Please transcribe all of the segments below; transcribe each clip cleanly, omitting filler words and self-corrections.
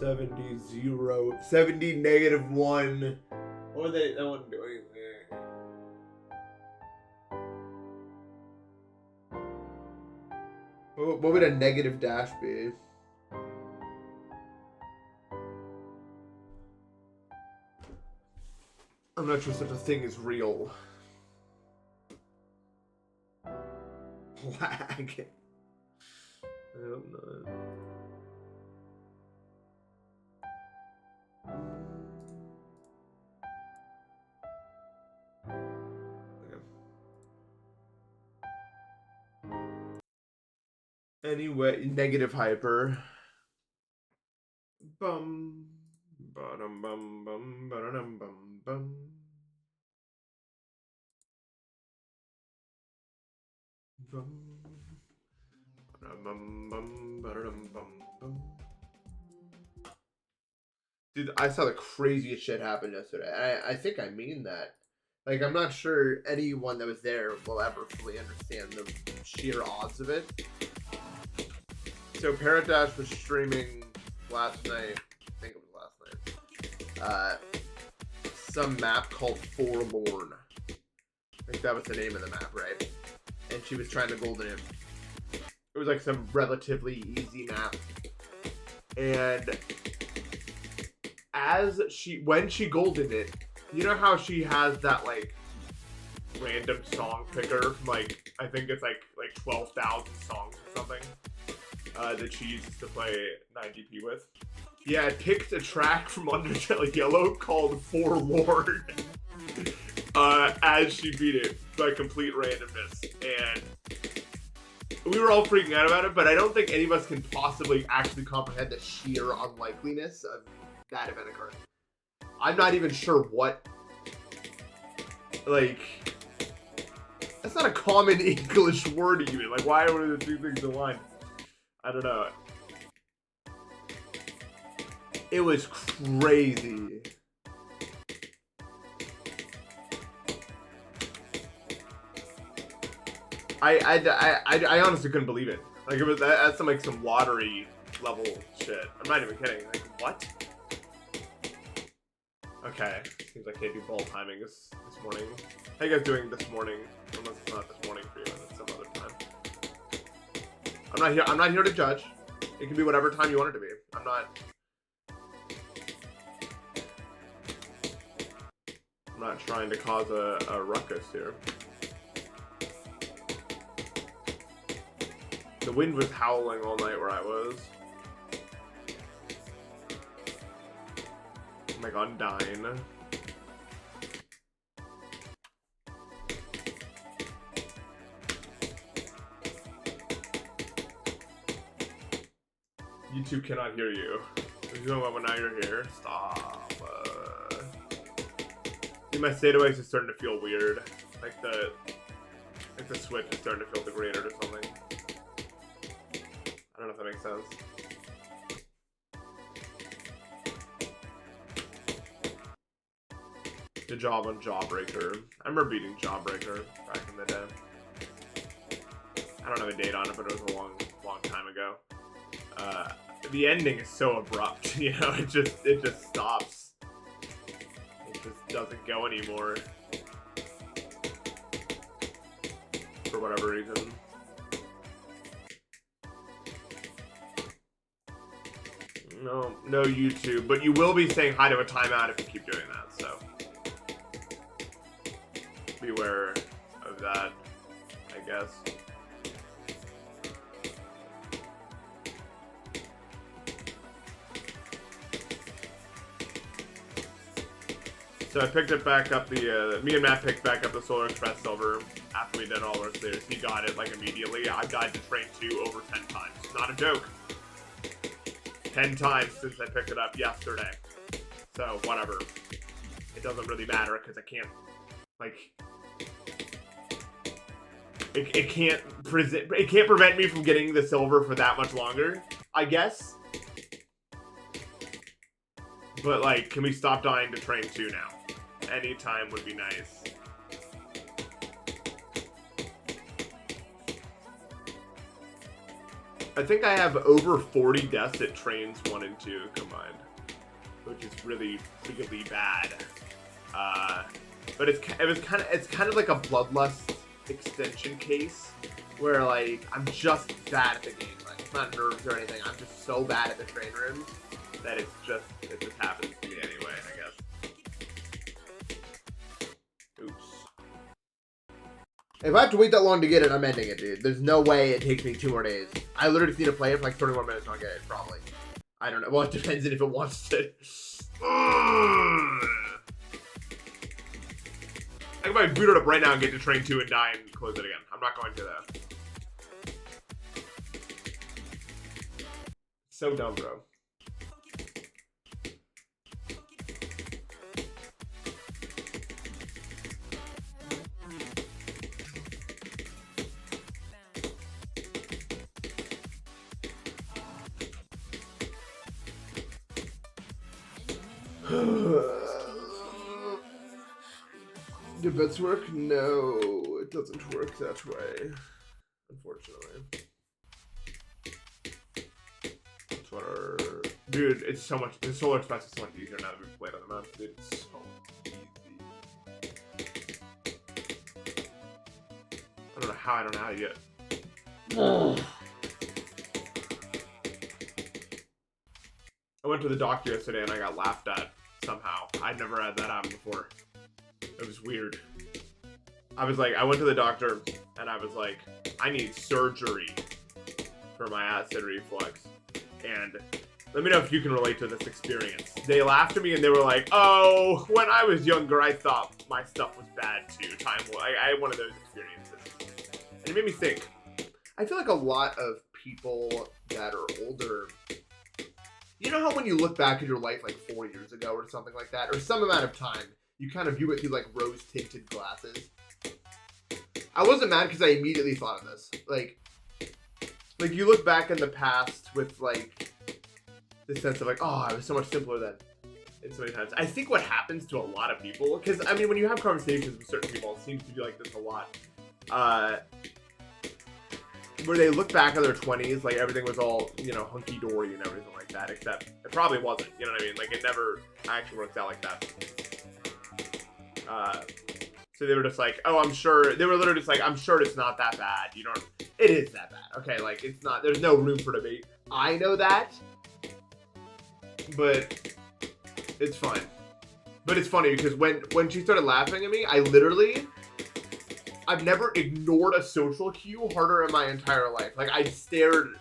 70, 0, 70, -1. What were they? That wouldn't do anything. What would a negative dash be? I'm not sure such a thing is real. Lag. I don't know. Anyway, negative hyper. Bum. Ba-dum bum bum ba-dum bum bum. Bum. Ba-dum bum ba-dum bum bum. Dude, I saw the craziest shit happen yesterday. I think I mean that. Like, I'm not sure anyone that was there will ever fully understand the sheer odds of it. So Paradash was streaming last night. I think it was last night. Some map called Forlorn. I think that was the name of the map, right? And she was trying to golden it. It was like some relatively easy map. And when she goldened it, you know how she has that like random song picker from like, I think it's like 12,000 songs or something that she uses to play 9DP with? Yeah, it picked a track from Undertale Yellow called Forlorn as she beat it by complete randomness. And we were all freaking out about it, but I don't think any of us can possibly actually comprehend the sheer unlikeliness of that event occurring. I'm not even sure what, like, that's not a common English word even. Like, why are the two things aligned? I don't know. It was crazy. I honestly couldn't believe it. Like, it was that's some like some lottery level shit. I'm not even kidding. Like, what? Okay, seems like KP ball timing this morning. How you guys doing this morning? Unless it's not this morning for you, and it's some other time. I'm not here to judge. It can be whatever time you want it to be. I'm not trying to cause a ruckus here. The wind was howling all night where I was. Oh my god, I'm dying. YouTube cannot hear you. You know what, when now you're here? Stop. See, my state away is starting to feel weird. Like the switch is starting to feel degraded or something. I don't know if that makes sense. Good job on Jawbreaker. I remember beating Jawbreaker back in the day. I don't have a date on it, but it was a long time ago. The ending is so abrupt, you know, it just stops. It just doesn't go anymore. For whatever reason. No YouTube, but you will be saying hi to a timeout if you keep doing that, so beware of that, I guess. So I picked it back up, me and Matt picked back up the Solar Express Silver after we did all our clears. He got it like immediately. I've died to Train 2 over 10 times. Not a joke. 10 times since I picked it up yesterday. So, whatever. It doesn't really matter because I can't, like, it can't prevent me from getting the silver for that much longer, I guess. But, like, can we stop dying to Train 2 now? Anytime would be nice. I think I have over 40 deaths at trains 1 and 2 combined, which is really, really bad. But it's kind of like a bloodlust extension case where like I'm just bad at the game. Like it's not nerves or anything. I'm just so bad at the train rooms that it just happens to me anyway, I guess. Oops. If I have to wait that long to get it, I'm ending it, dude. There's no way it takes me 2 more days. I literally just need to play it for like 30 more minutes and I'll get it, probably. I don't know. Well, it depends on if it wants to. I can probably boot it up right now and get to train 2 and die and close it again. I'm not going to though. So dumb, bro. Did bets work? No, it doesn't work that way, unfortunately. That's what our... Dude, it's so much... The Solar Express is so much easier now that we've played on the map. Dude, it's so easy. I don't know how I don't know how to get... I went to the doctor yesterday and I got laughed at somehow. I'd never had that happen before. It was weird. I was like, I went to the doctor and I was like, I need surgery for my acid reflux. And let me know if you can relate to this experience. They laughed at me and they were like, oh, when I was younger, I thought my stuff was bad too. I had one of those experiences. And it made me think. I feel like a lot of people that are older, you know how when you look back at your life like 4 years ago or something like that, or some amount of time, you kind of view it through like rose-tinted glasses. I wasn't mad because I immediately thought of this. Like you look back in the past with like the sense of like, oh, I was so much simpler then. In so many times. I think what happens to a lot of people, because I mean, when you have conversations with certain people, it seems to be like this a lot. Where they look back at their 20s, like everything was all, you know, hunky-dory and everything like that, except it probably wasn't, you know what I mean? Like, it never actually worked out like that. So they were just like, oh, I'm sure, they were literally just like, I'm sure it's not that bad, you don't, it is that bad, okay? Like, it's not, there's no room for debate. I know that, but it's fine. But it's funny, because when she started laughing at me, I've never ignored a social cue harder in my entire life. Like, I stared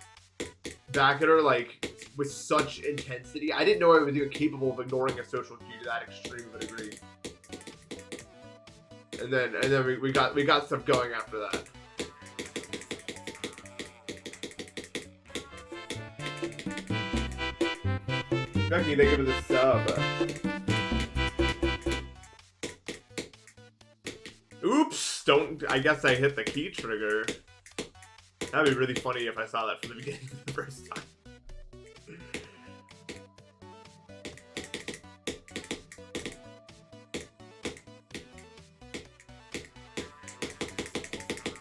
back at her, like, with such intensity. I didn't know I was even capable of ignoring a social cue to that extreme of a degree. And then we got stuff going after that. Becky, thank you for the sub. Oops! I guess I hit the key trigger. That'd be really funny if I saw that from the beginning for the first time.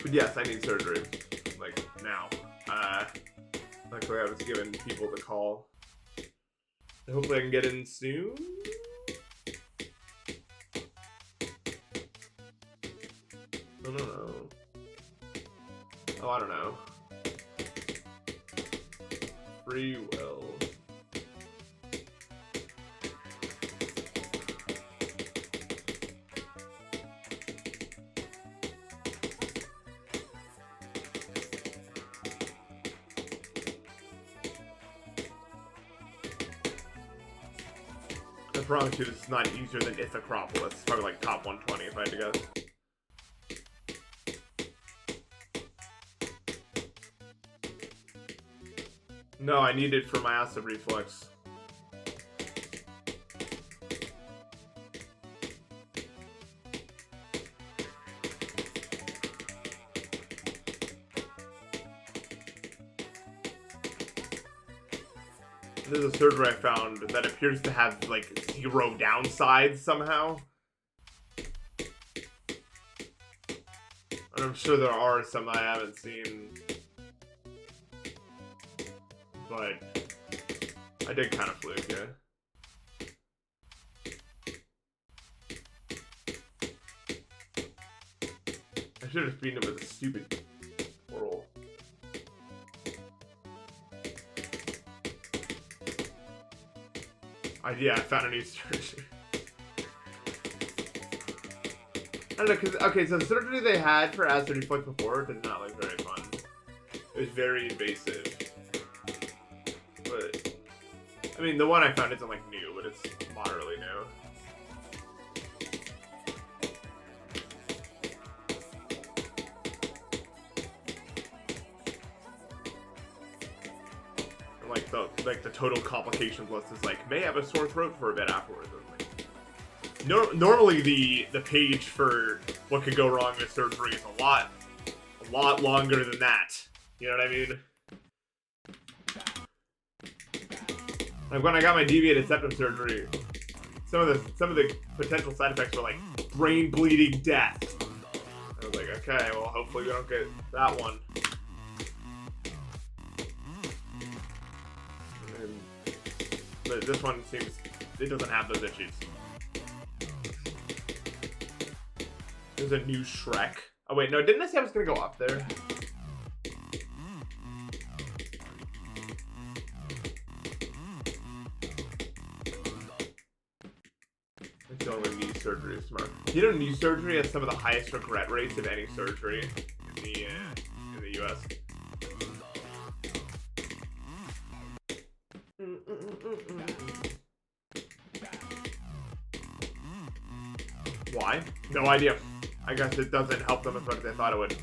But yes, I need surgery. Like, now. Luckily I was giving people the call. Hopefully I can get in soon. I don't know. Oh, I don't know. Free will. I promise you this is not easier than Acropolis. It's probably like top 120 if I had to guess. No, I need it for my acid reflux. There's a server I found that appears to have like 0 downsides somehow. And I'm sure there are some I haven't seen. but I did kind of fluke, yeah. I should have beaten him with a stupid whirl. Yeah, I found a new surgery. I don't know, cause okay, so the surgery they had for acid reflux before did not look very fun. It was very invasive. But I mean, the one I found isn't like new, but it's moderately new. Like the total complications list is like may have a sore throat for a bit afterwards. Like, normally the page for what could go wrong with surgery is a lot longer than that. You know what I mean? Like when I got my deviated septum surgery, some of the potential side effects were like brain bleeding, death. I was like, okay, well hopefully we don't get that one. But this one seems, it doesn't have those issues. There's a new Shrek. Oh wait, no, didn't I say I was gonna go up there? It's the only knee surgery is smart. You know, knee surgery has some of the highest regret rates of any surgery in the US. Why? No idea. I guess it doesn't help them as much as I thought it would.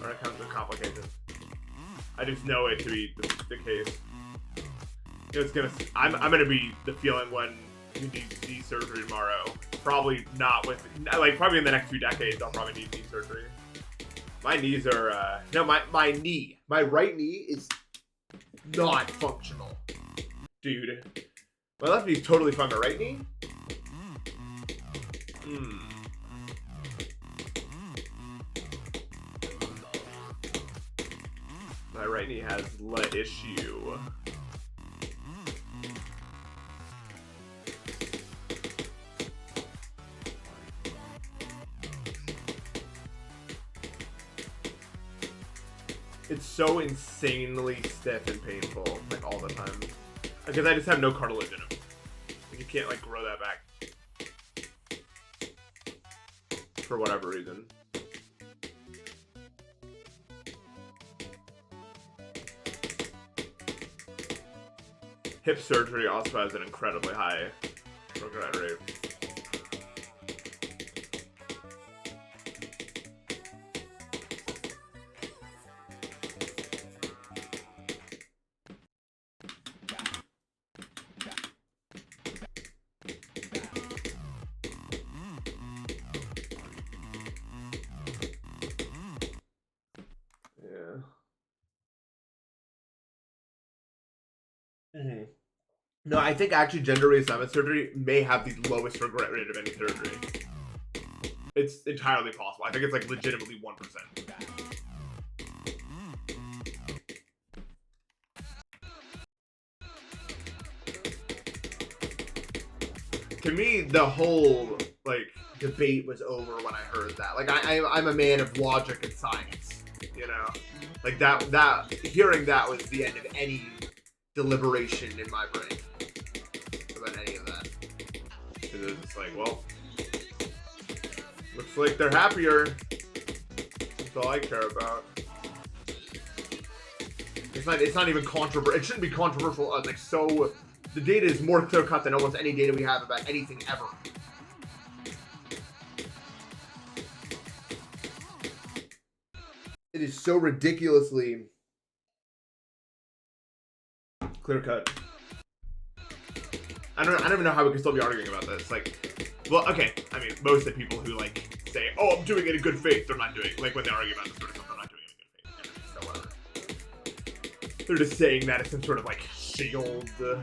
Or it comes with complications. I just know it to be the case. It's gonna. I'm gonna be the feeling when you need knee surgery tomorrow. Probably not with, like, probably in the next few decades. I'll probably need knee surgery. My knees are no, my right knee is not functional, dude. My left knee is totally fine. My right knee. My right knee has leg issue. It's so insanely stiff and painful, like all the time. Because I just have no cartilage in it. You can't like grow that back. For whatever reason. Hip surgery also has an incredibly high regret rate. No, I think actually gender reassignment surgery may have the lowest regret rate of any surgery. It's entirely possible. I think it's like legitimately 1%. To me, the whole like debate was over when I heard that. Like I'm a man of logic and science, you know. Like that hearing that was the end of any deliberation in my brain about any of that. Because it's just like, well, looks like they're happier. That's all I care about. It's not even controversial. It shouldn't be controversial. Like, so the data is more clear cut than almost any data we have about anything ever. It is so ridiculously clear cut. I don't even know how we can still be arguing about this. Like, well, okay. I mean, most of the people who like say, "Oh, I'm doing it in good faith," they're not doing like when they argue about this sort of stuff. They're not doing it in good faith. So whatever. They're just saying that it's some sort of like shield, some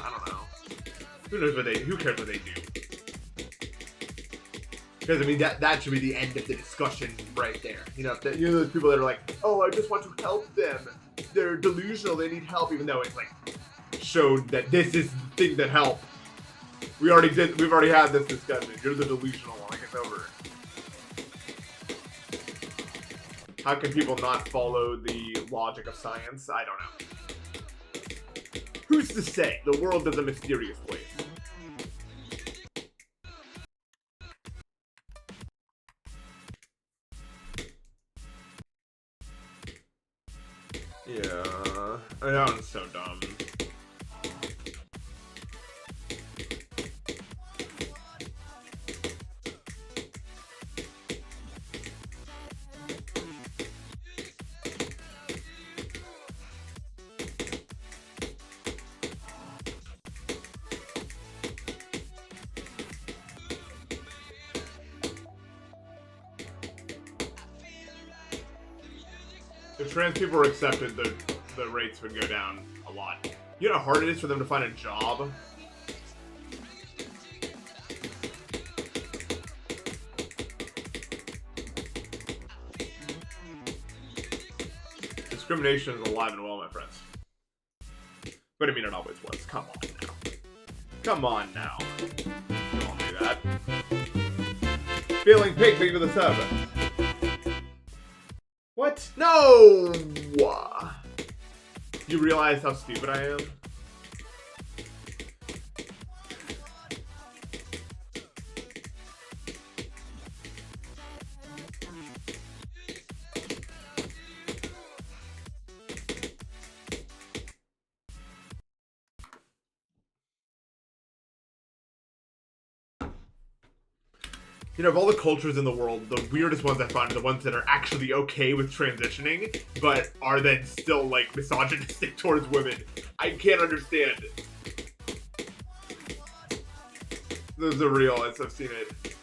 I don't know. Who knows what they? Who cares what they do? Because I mean that should be the end of the discussion right there. You know, those people that are like, "Oh, I just want to help them." they're delusional, they need help, even though it's like showed that this is the thing that help. We've already had this discussion. You're the delusional one, like it's over. How can people not follow the logic of science? I don't know. Who's to say? The world is a mysterious place. Yeah, that one's so dumb. If trans people were accepted, the rates would go down a lot. You know how hard it is for them to find a job? Discrimination is alive and well, my friends. But I mean, it always was. Come on now. Come on now. Don't do that. Feeling pig, thank you for the sub. What? No! You realize how stupid I am? You know, of all the cultures in the world, the weirdest ones I find are the ones that are actually okay with transitioning, but are then still, like, misogynistic towards women. I can't understand. Those are real, I've seen it.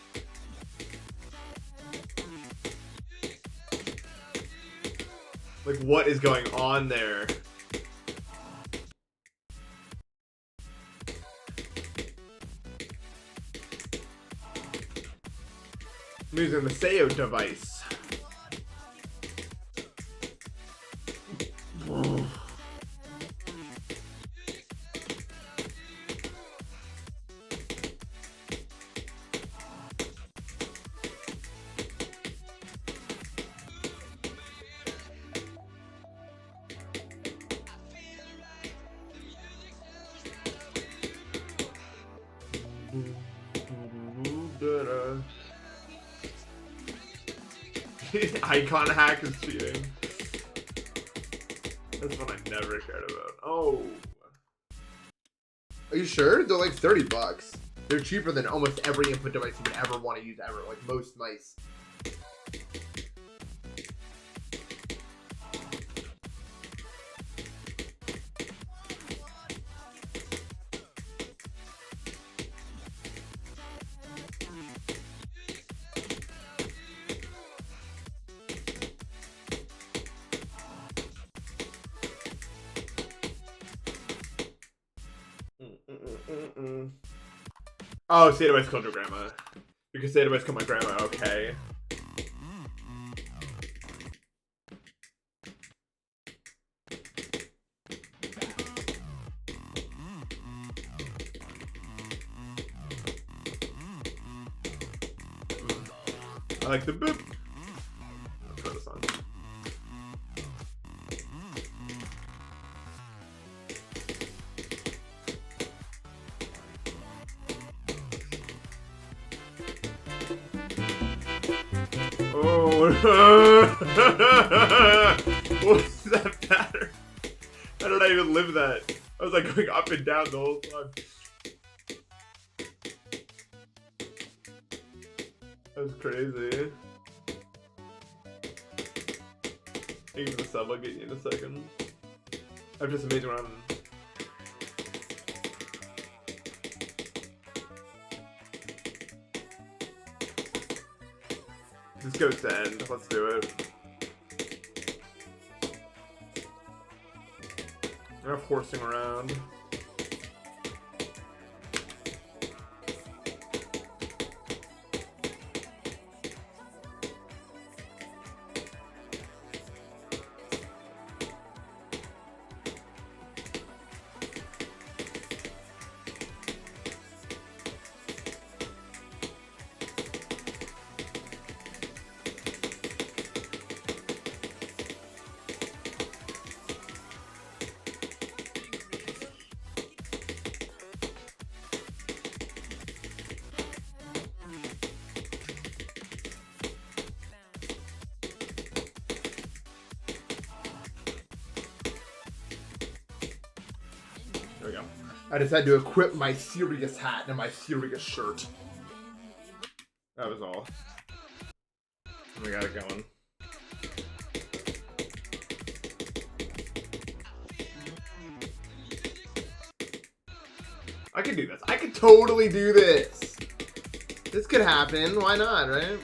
Like, what is going on there? I'm using the Sayo device. Icon hack is cheating. That's one I never cared about. Oh. Are you sure? They're like $30. They're cheaper than almost every input device you would ever want to use ever. Like most mice. Oh, say device called your grandma. You can say device called my grandma, okay. I like the boop. I'll try this on. What's that pattern? How did I even live that? I was like going up and down the whole time. That was crazy. Thank you for the sub, I'll get you in a second. I'm just amazing around. This goes to end. Let's do it. Enough horsing around. I just had to equip my serious hat and my serious shirt. That was all. We got it going. I can do this. I can totally do this. This could happen. Why not, right?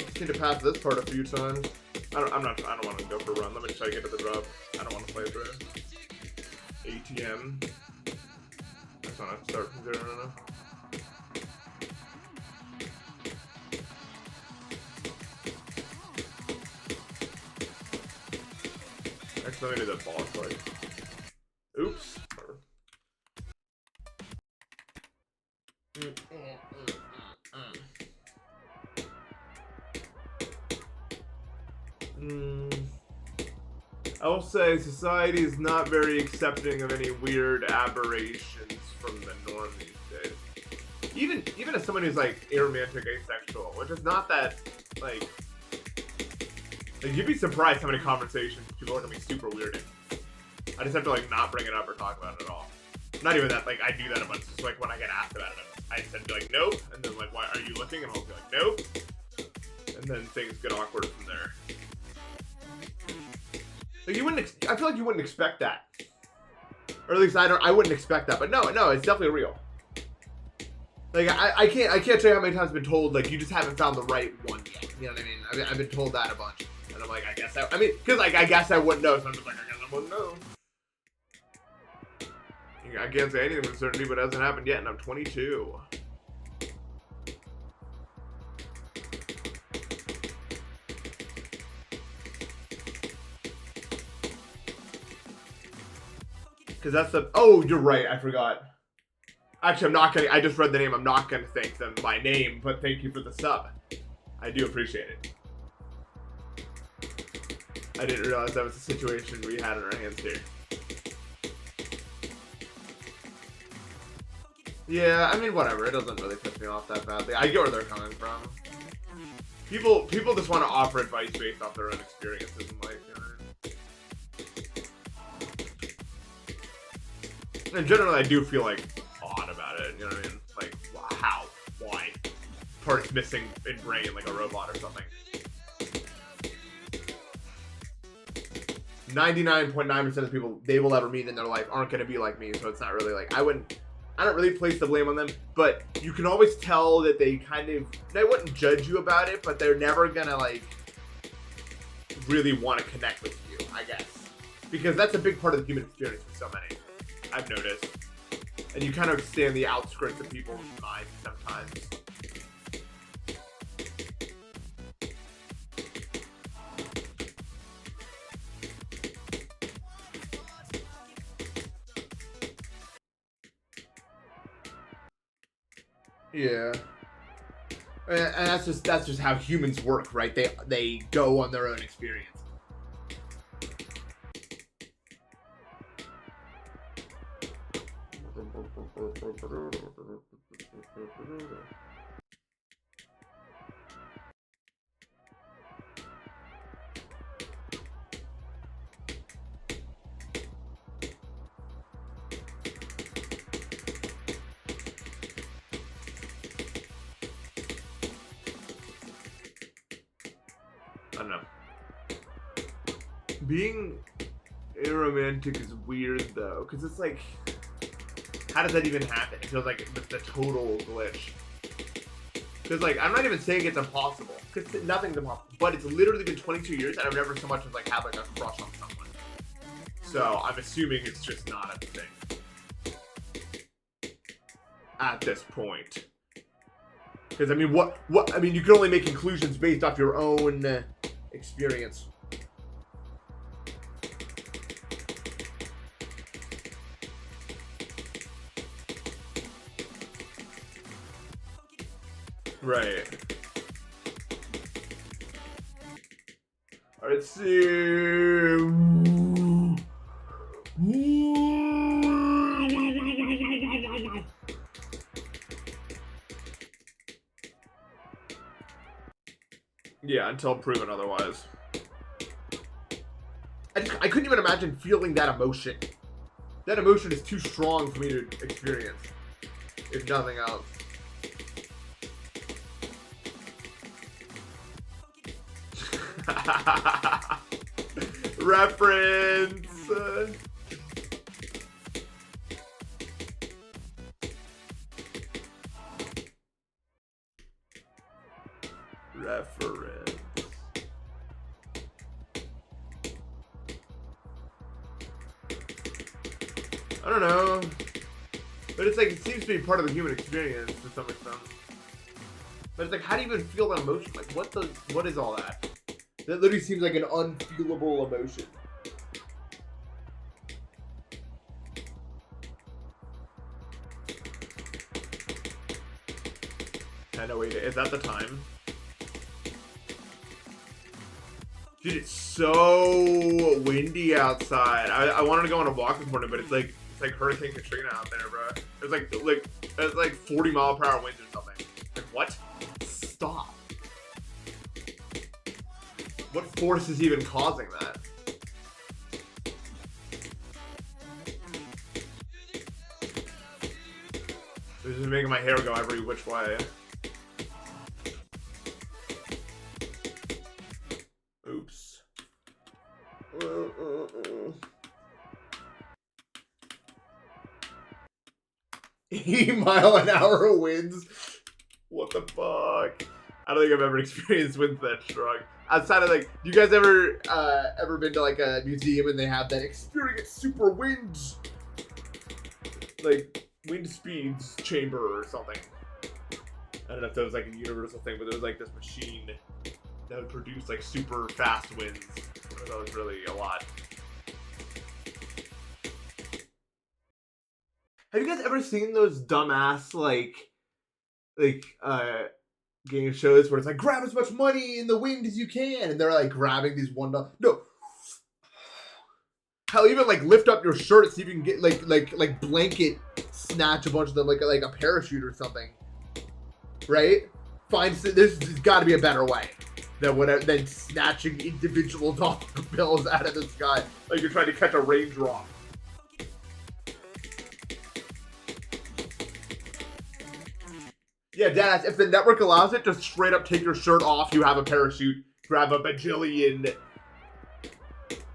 Just need to pass this part a few times. I don't want to go for a run. Let me try to get to the drop. I don't want to play through it. ATM. I just want to start from 0 now. Actually, let me do the boss fight. Oops. I will say society is not very accepting of any weird aberrations from the norm these days. Even as someone who's like aromantic, asexual, which is not that like you'd be surprised how many conversations people look at me super weird in. I just have to like not bring it up or talk about it at all. Not even that, like I do that a bunch. Just like when I get asked about it, I just have to be like, nope, and then like, why are you looking? And I'll be like, nope, and then things get awkward from there. Like you wouldn't. I feel like you wouldn't expect that, or at least I wouldn't expect that. But no, it's definitely real. Like I can't tell you how many times I've been told like you just haven't found the right one yet. You know what I mean? I've been told that a bunch, and I'm like, I guess because like I guess I wouldn't know. So I'm just like, I guess I wouldn't know. I can't say anything with certainty, but it hasn't happened yet, and I'm 22. Because that's the... Oh, you're right. I forgot. Actually, I'm not going to... I just read the name. I'm not going to thank them by name, but thank you for the sub. I do appreciate it. I didn't realize that was the situation we had in our hands here. Yeah, I mean, whatever. It doesn't really piss me off that badly. I get where they're coming from. People just want to offer advice based off their own experiences in life, you know? And generally, I do feel like odd about it. You know what I mean? Like, how? Why? Parts missing in brain, like a robot or something. 99.9% of the people they will ever meet in their life aren't going to be like me, so it's not really like I don't really place the blame on them, but you can always tell that they wouldn't judge you about it, but they're never gonna like really want to connect with you, I guess. Because that's a big part of the human experience for so many, I've noticed. And you kind of stay on the outskirts of people's minds sometimes. Yeah, and that's just how humans work, right? They go on their own experience. I don't know. Being aromantic is weird though, because it's like, how does that even happen? It feels like the total glitch. Because like, I'm not even saying it's impossible, because nothing's impossible, but it's literally been 22 years and I've never so much as like had like a crush on someone. So I'm assuming it's just not a thing at this point. Because I mean, I mean, you can only make conclusions based off your own experience. Right. Alright, so... Yeah, until proven otherwise. I couldn't even imagine feeling that emotion. That emotion is too strong for me to experience, if nothing else. Reference. Reference. I don't know, but it's like it seems to be part of the human experience to some extent. But it's like, how do you even feel that emotion? Like, what is all that? That literally seems like an unfeelable emotion. I know, wait, is that the time? Dude, it's so windy outside. I wanted to go on a walk this morning, but it's like Hurricane Katrina out there, bro. It's like 40 mile per hour winds or something. Like, what? Stop. What force is even causing that? This is making my hair go every which way. Oops. 80-mile-an-hour winds. What the fuck? I don't think I've ever experienced winds that strong. Outside of, like, do you guys ever been to like a museum and they have that experience super winds, like wind speeds chamber or something? I don't know if that was like a universal thing, but there was like this machine that would produce like super fast winds. That was really a lot. Have you guys ever seen those dumbass game shows where it's like, grab as much money in the wind as you can, and they're like grabbing these $1? No. Hell, even like lift up your shirt so you can get like blanket snatch a bunch of them like a parachute or something. Right? There's got to be a better way than snatching individual dollar bills out of the sky like you're trying to catch a raindrop. Yeah, Dad, if the network allows it, just straight up take your shirt off, you have a parachute, grab a bajillion.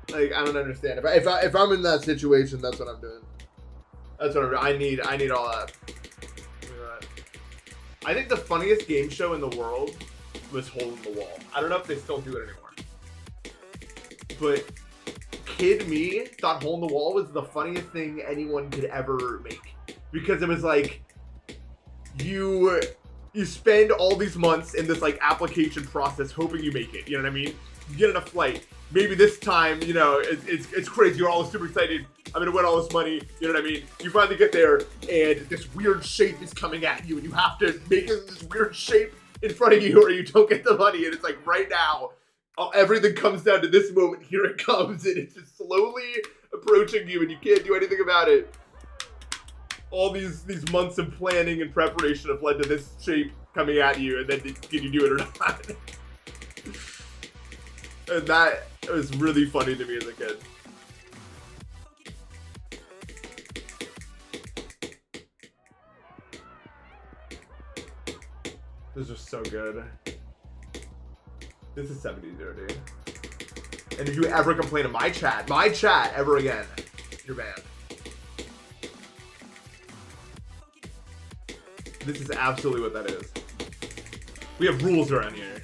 Like, I don't understand. If I'm in that situation, that's what I'm doing. That's what I'm doing. I need all that. I think the funniest game show in the world was Hole in the Wall. I don't know if they still do it anymore. But kid me thought Hole in the Wall was the funniest thing anyone could ever make. Because it was like, you spend all these months in this like application process hoping you make it. You know what I mean? You get on a flight. Maybe this time, you know, it's crazy. You're all super excited. I'm gonna win all this money. You know what I mean? You finally get there, and this weird shape is coming at you, and you have to make it this weird shape in front of you, or you don't get the money. And it's like right now, everything comes down to this moment. Here it comes, and it's just slowly approaching you, and you can't do anything about it. All these months of planning and preparation have led to this shape coming at you, and then can you do it or not? And that was really funny to me as a kid. This is so good. This is 70s era, dude. And if you ever complain to my chat ever again, you're banned. This is absolutely what that is. We have rules around here.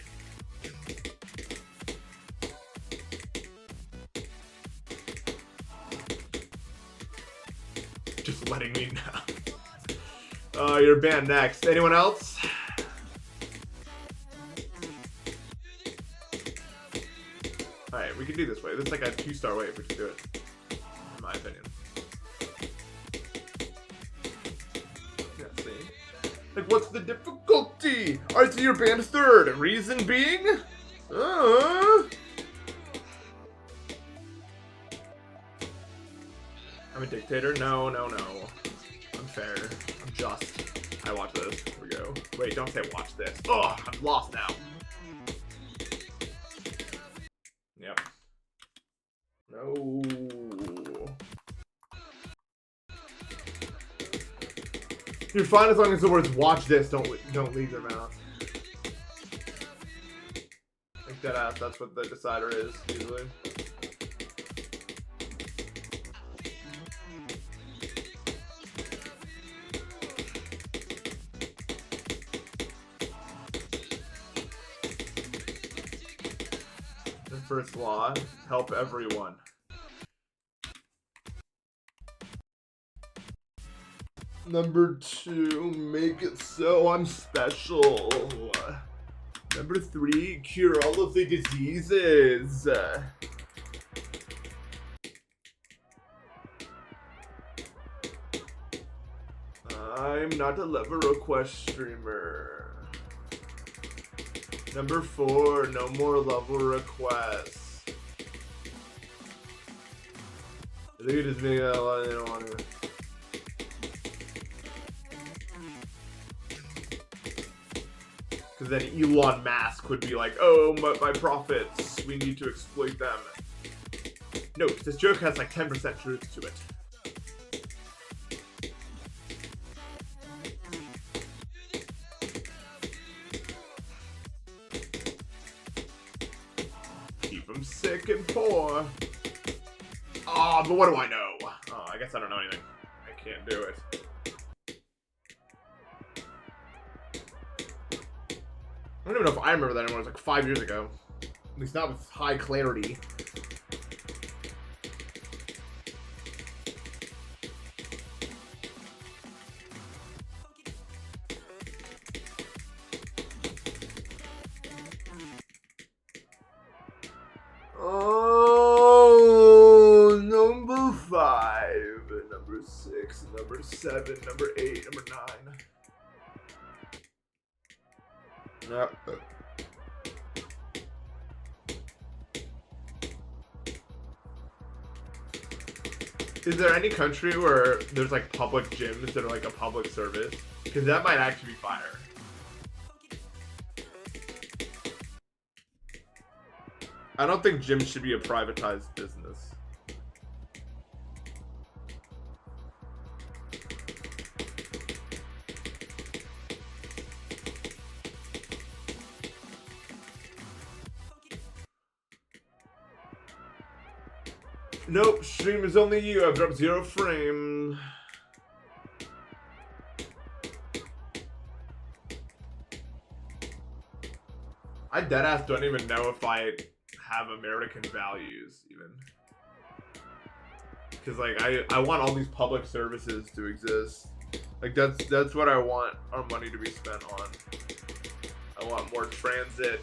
Just letting me know. Oh, you're banned next. Anyone else? Alright, we can do this way. This is like a 2-star way if we can do it. In my opinion. Yeah, see? Like, what's the difficulty? Alright, so you're banned third. Reason being? I'm a dictator? No. I'm fair. I'm just. I watch this. Here we go. Wait, don't say watch this. Oh, I'm lost now. Yep. No. You're fine as long as the words "watch this" don't leave their mouth. Like that ass. That's what the decider is usually. The first law: help everyone. Number 2, make it so I'm special. Number 3, cure all of the diseases. I'm not a level request streamer. Number 4, no more level requests. I think it just made a lot. I don't want to. Because then Elon Musk would be like, oh, my profits, we need to exploit them. Note, this joke has like 10% truth to it. Keep them sick and poor. Oh, but what do I know? Oh, I guess I don't know anything. I can't do it. I don't even know if I remember that anymore. It was like 5 years ago. At least not with high clarity. Oh, number 5, number 6, number 7, number 8, number 9. No. Is there any country where there's like public gyms that are like a public service? Because that might actually be fire. I don't think gyms should be a privatized business. Nope, stream is only you. I've dropped 0 frame. I deadass don't even know if I have American values even. Cause like I want all these public services to exist. Like that's what I want our money to be spent on. I want more transit.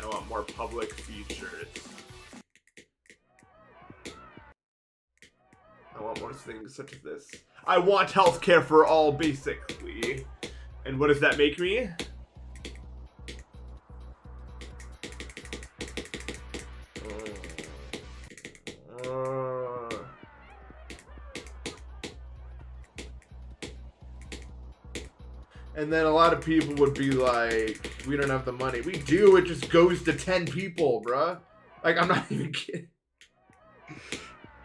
I want more public features. I want more things such as this. I want healthcare for all, basically. And what does that make me? And then a lot of people would be like, we don't have the money. We do, it just goes to 10 people, bruh. Like, I'm not even kidding.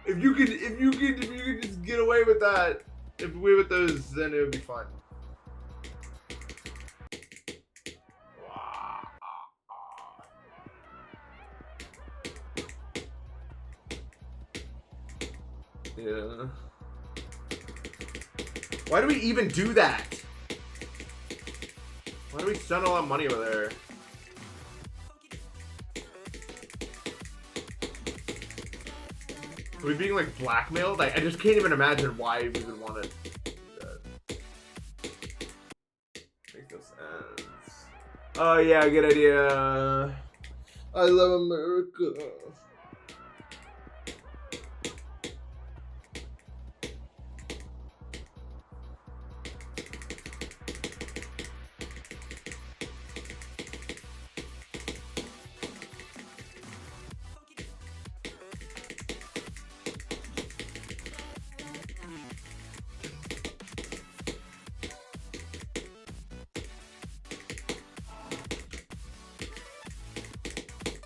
If you could just get away with that, with those, then it would be fun. Wow. Yeah. Why do we even do that? Why do we spend all that money over there? Are we being like blackmailed? I just can't even imagine why we would want to do that. Make no sense. Oh yeah, good idea. I love America.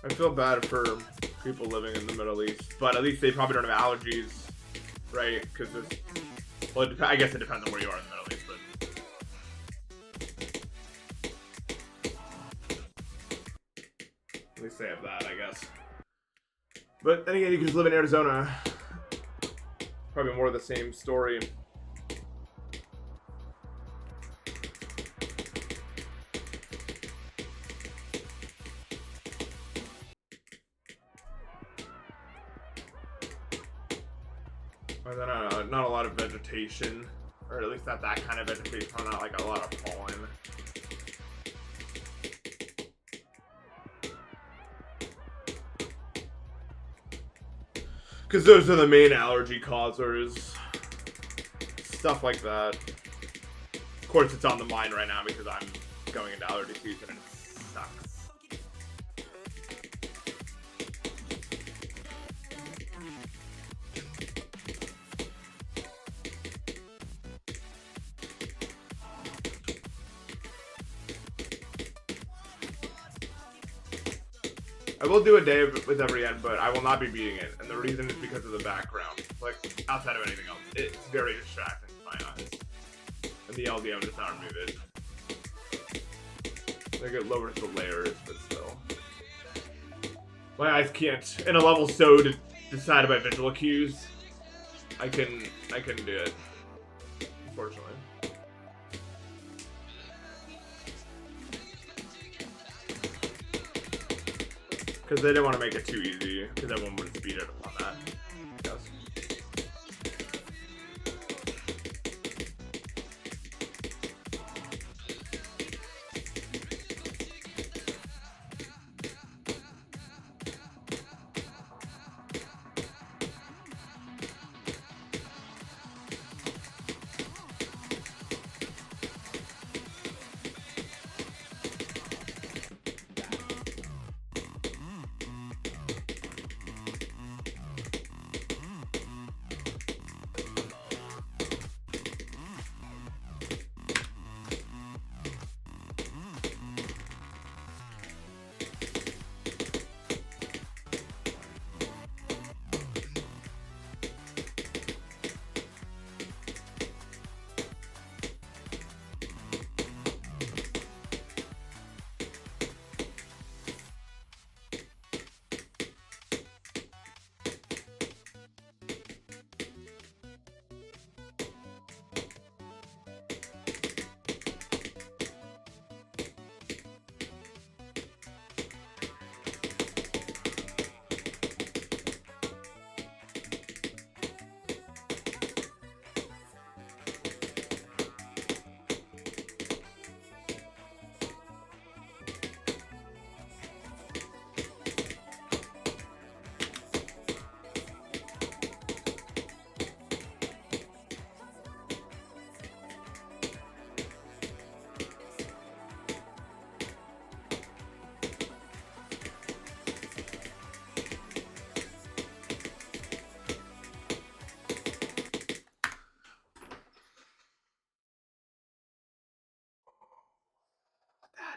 I feel bad for people living in the Middle East, but at least they probably don't have allergies, right? Because there's, well, I guess it depends on where you are in the Middle East, but to say of that, I guess. But then again, you can just live in Arizona. Probably more of the same story. And then not a lot of vegetation, or at least not that kind of vegetation, not like a lot of pollen. Because those are the main allergy causers. Stuff like that. Of course, it's on the mind right now because I'm going into allergy season and it sucks. I will do a day with every end, but I will not be beating it, and the reason is because of the background. Like, outside of anything else, it's very distracting to my eyes. And the LDM does not remove it. Like, it lowers the layers, but still. My eyes can't, in a level so decided by visual cues, I couldn't do it, unfortunately. Because they didn't want to make it too easy, because everyone would speed it up on that. Yes.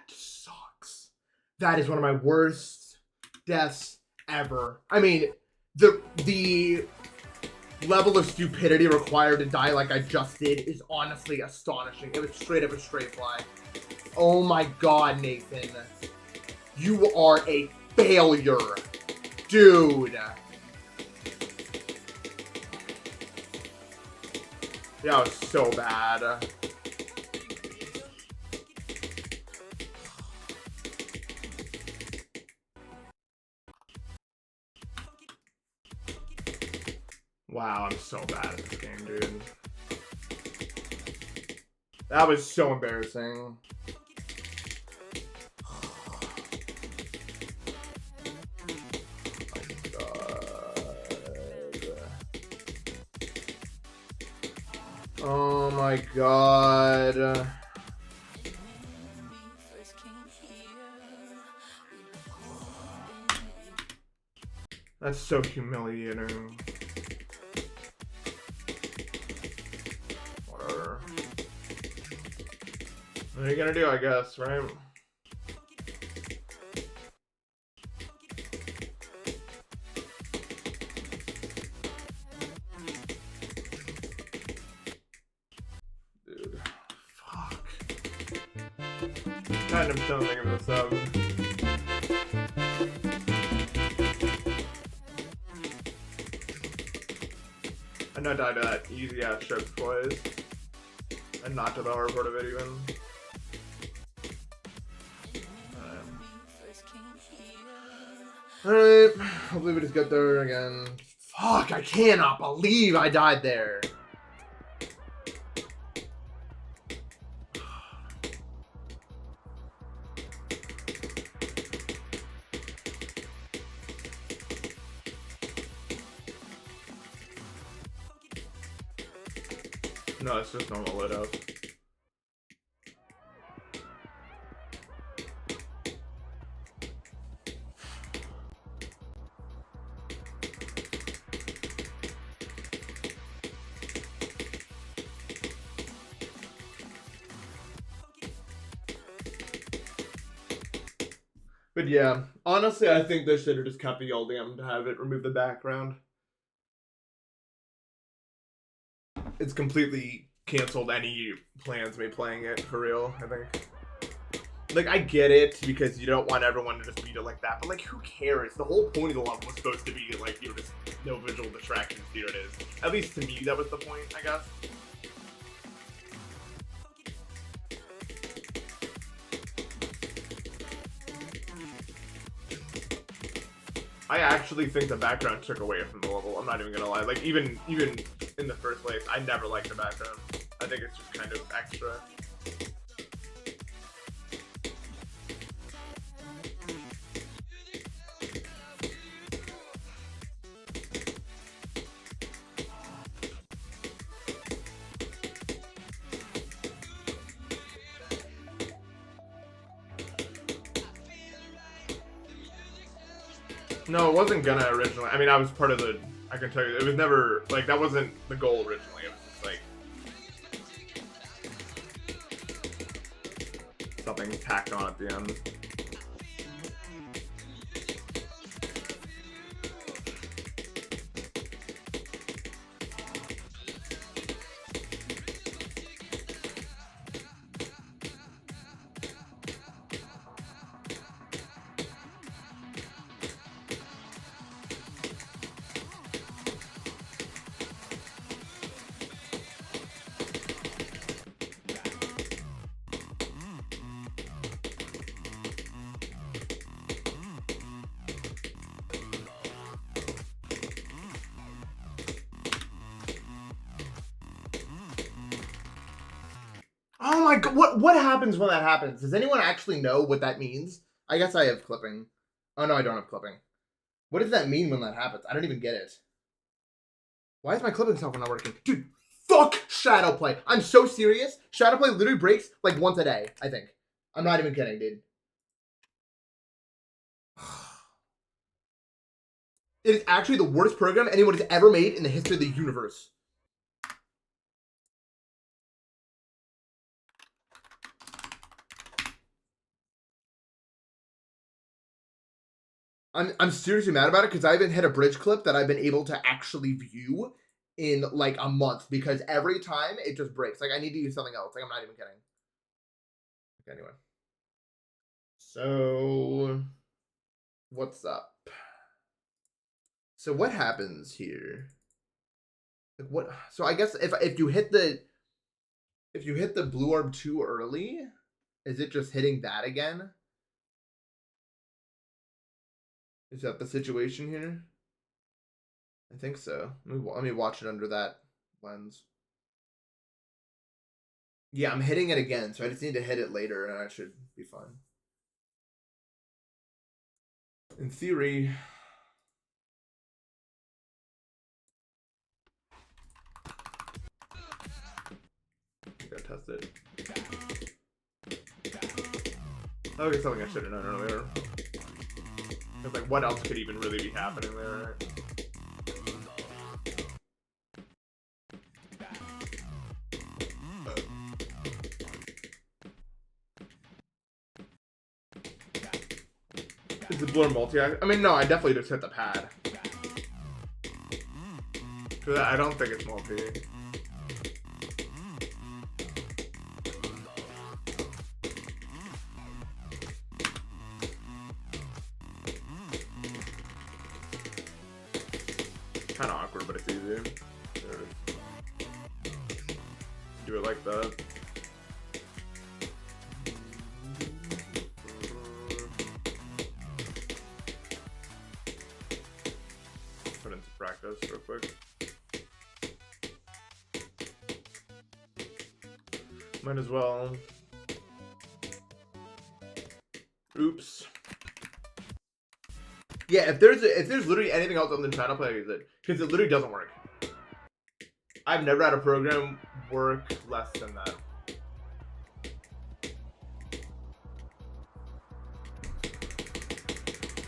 Sucks. That is one of my worst deaths ever. I mean, the level of stupidity required to die like I just did is honestly astonishing. It was straight up a straight fly. Oh my god, Nathan. You are a failure. Dude. That was so bad. Wow, I'm so bad at this game, dude. That was so embarrassing. Oh my god. That's so humiliating. Whatever. What are you gonna do, I guess, right? Dude. Fuck. I'm still thinking of this up. And I died to that easy ass ship's plays. And not to the hard part of it even. Alright, hopefully we just get there again. Fuck, I cannot believe I died there. No, it's just normal low death. But yeah, honestly, I think they should have just kept the LDM to have it remove the background. It's completely canceled any plans me playing it for real, I think. Like, I get it because you don't want everyone to just beat it like that, but like, who cares? The whole point of the level was supposed to be like, you know, just no visual distractions, here it is. At least to me, that was the point, I guess. I actually think the background took away from the level. I'm not even gonna lie. Like even in the first place, I never liked the background. I think it's just kind of extra. No, it wasn't gonna originally. I mean, I was part of the. I can tell you, it was never like that wasn't the goal originally. It was just like something tacked on at the end. Oh my god, what happens when that happens? Does anyone actually know what that means? I guess I have clipping. Oh no, I don't have clipping. What does that mean when that happens? I don't even get it. Why is my clipping software not working? Dude, fuck Shadowplay. I'm so serious. Shadowplay literally breaks like once a day, I think. I'm not even kidding, dude. It is actually the worst program anyone has ever made in the history of the universe. I'm seriously mad about it because I haven't hit a bridge clip that I've been able to actually view in like a month because every time it just breaks. Like I need to use something else. Like I'm not even kidding. Okay, anyway. So what's up? So what happens here? Like what? So I guess if you hit the blue orb too early, is it just hitting that again? Is that the situation here? I think so. Let me watch it under that lens. Yeah, I'm hitting it again, so I just need to hit it later, and I should be fine. In theory. I gotta test it. That was something I should have known earlier. Because, like, what else could even really be happening there, right? Is the blur multi? I mean, no, I definitely just hit the pad. Cause I don't think it's multi. Kind of awkward, but it's easy. There it is. do it like that. Put into practice real quick. Might as well. Oops. Yeah, if there's literally anything else on the trying to play, is it? Because it literally doesn't work. I've never had a program work less than that.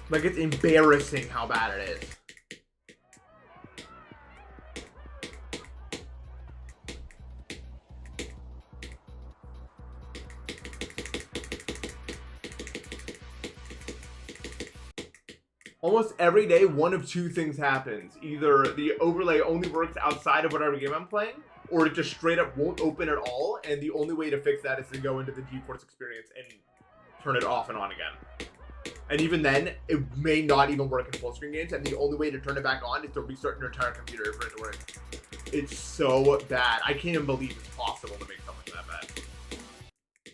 Like, it's embarrassing how bad it is. Almost every day, one of two things happens. Either the overlay only works outside of whatever game I'm playing, or it just straight up won't open at all, and the only way to fix that is to go into the GeForce experience and turn it off and on again. And even then, it may not even work in full screen games, and the only way to turn it back on is to restart your entire computer for it to work. It's so bad. I can't even believe it's possible to make something that bad.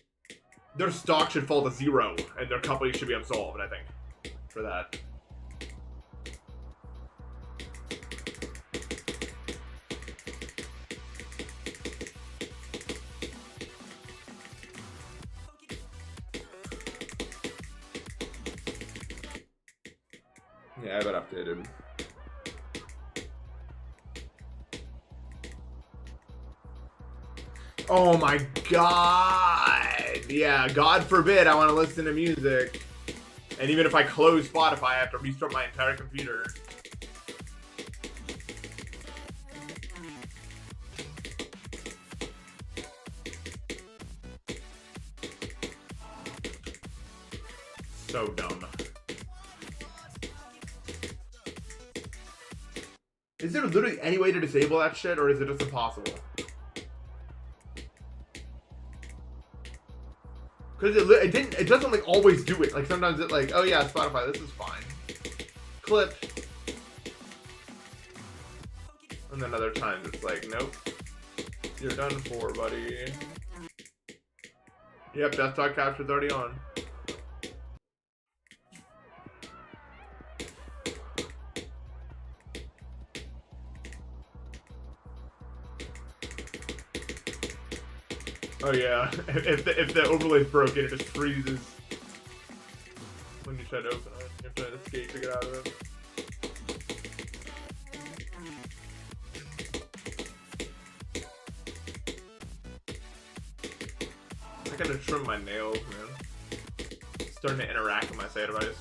Their stock should fall to 0, and their company should be absolved, I think, for that. Yeah, I got updated. Oh my god! Yeah, God forbid I want to listen to music. And even if I close Spotify, I have to restart my entire computer. So dumb. Is there literally any way to disable that shit, or is it just impossible? Because it doesn't like always do it. Like sometimes it like, oh yeah, Spotify, this is fine. Clip. And then other times it's like, nope. You're done for, buddy. Yep, desktop capture's already on. Oh yeah, if the overlay's broken, it just freezes when you try to open it. You have to escape to get out of it. I gotta trim my nails, man. It's starting to interact with my SATA device.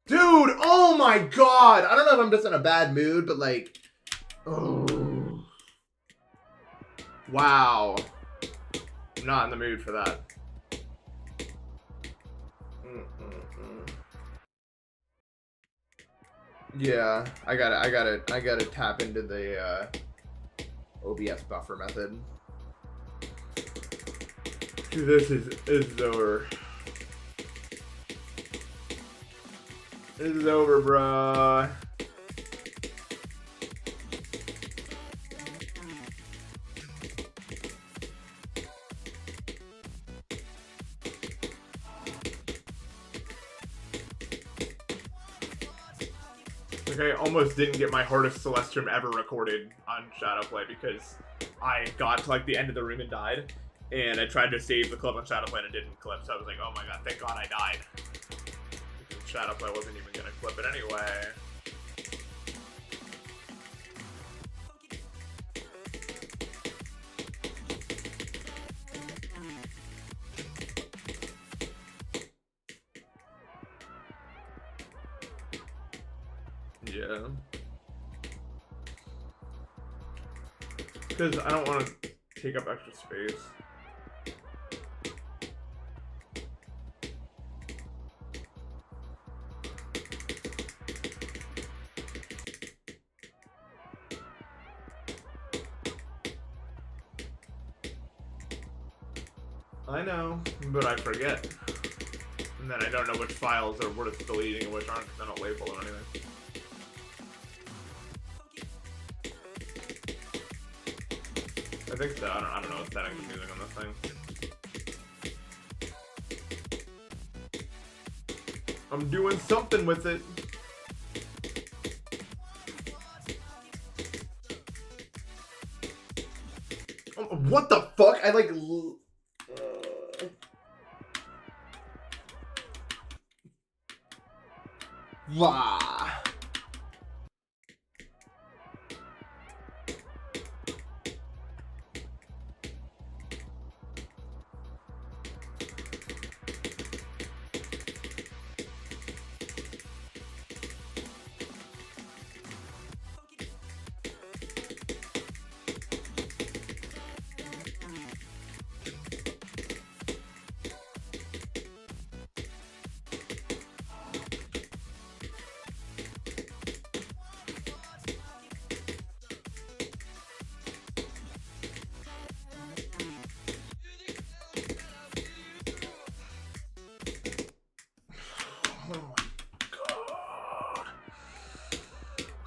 Dude, oh my god! I don't know if I'm just in a bad mood, but like... Oh. Wow. I'm not in the mood for that. Yeah, I gotta tap into the OBS buffer method. Dude, this is over. This is over, bruh. Like, I almost didn't get my hardest Celeste stream ever recorded on Shadowplay because I got to like the end of the room and died, and I tried to save the clip on Shadowplay and it didn't clip, so I was like, oh my god, thank god I died. Shadowplay wasn't even gonna clip it anyway. Yeah. Because I don't want to take up extra space. I know, but I forget. And then I don't know which files are worth deleting and which aren't because I don't label or anything. I think so. I don't know what settings I'm using on this thing. I'm doing something with it. Oh, what the fuck? I like. Wow.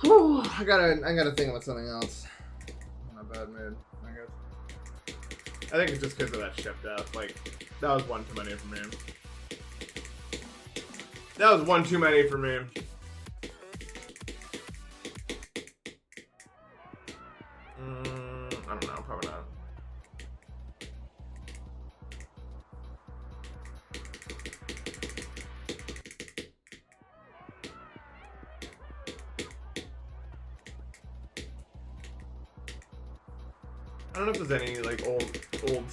Whew, I gotta think about something else. I'm in a bad mood, I guess. I think it's just because of that ship death. Like, that was one too many for me. That was one too many for me. I don't know, probably not. I don't know if there's any like old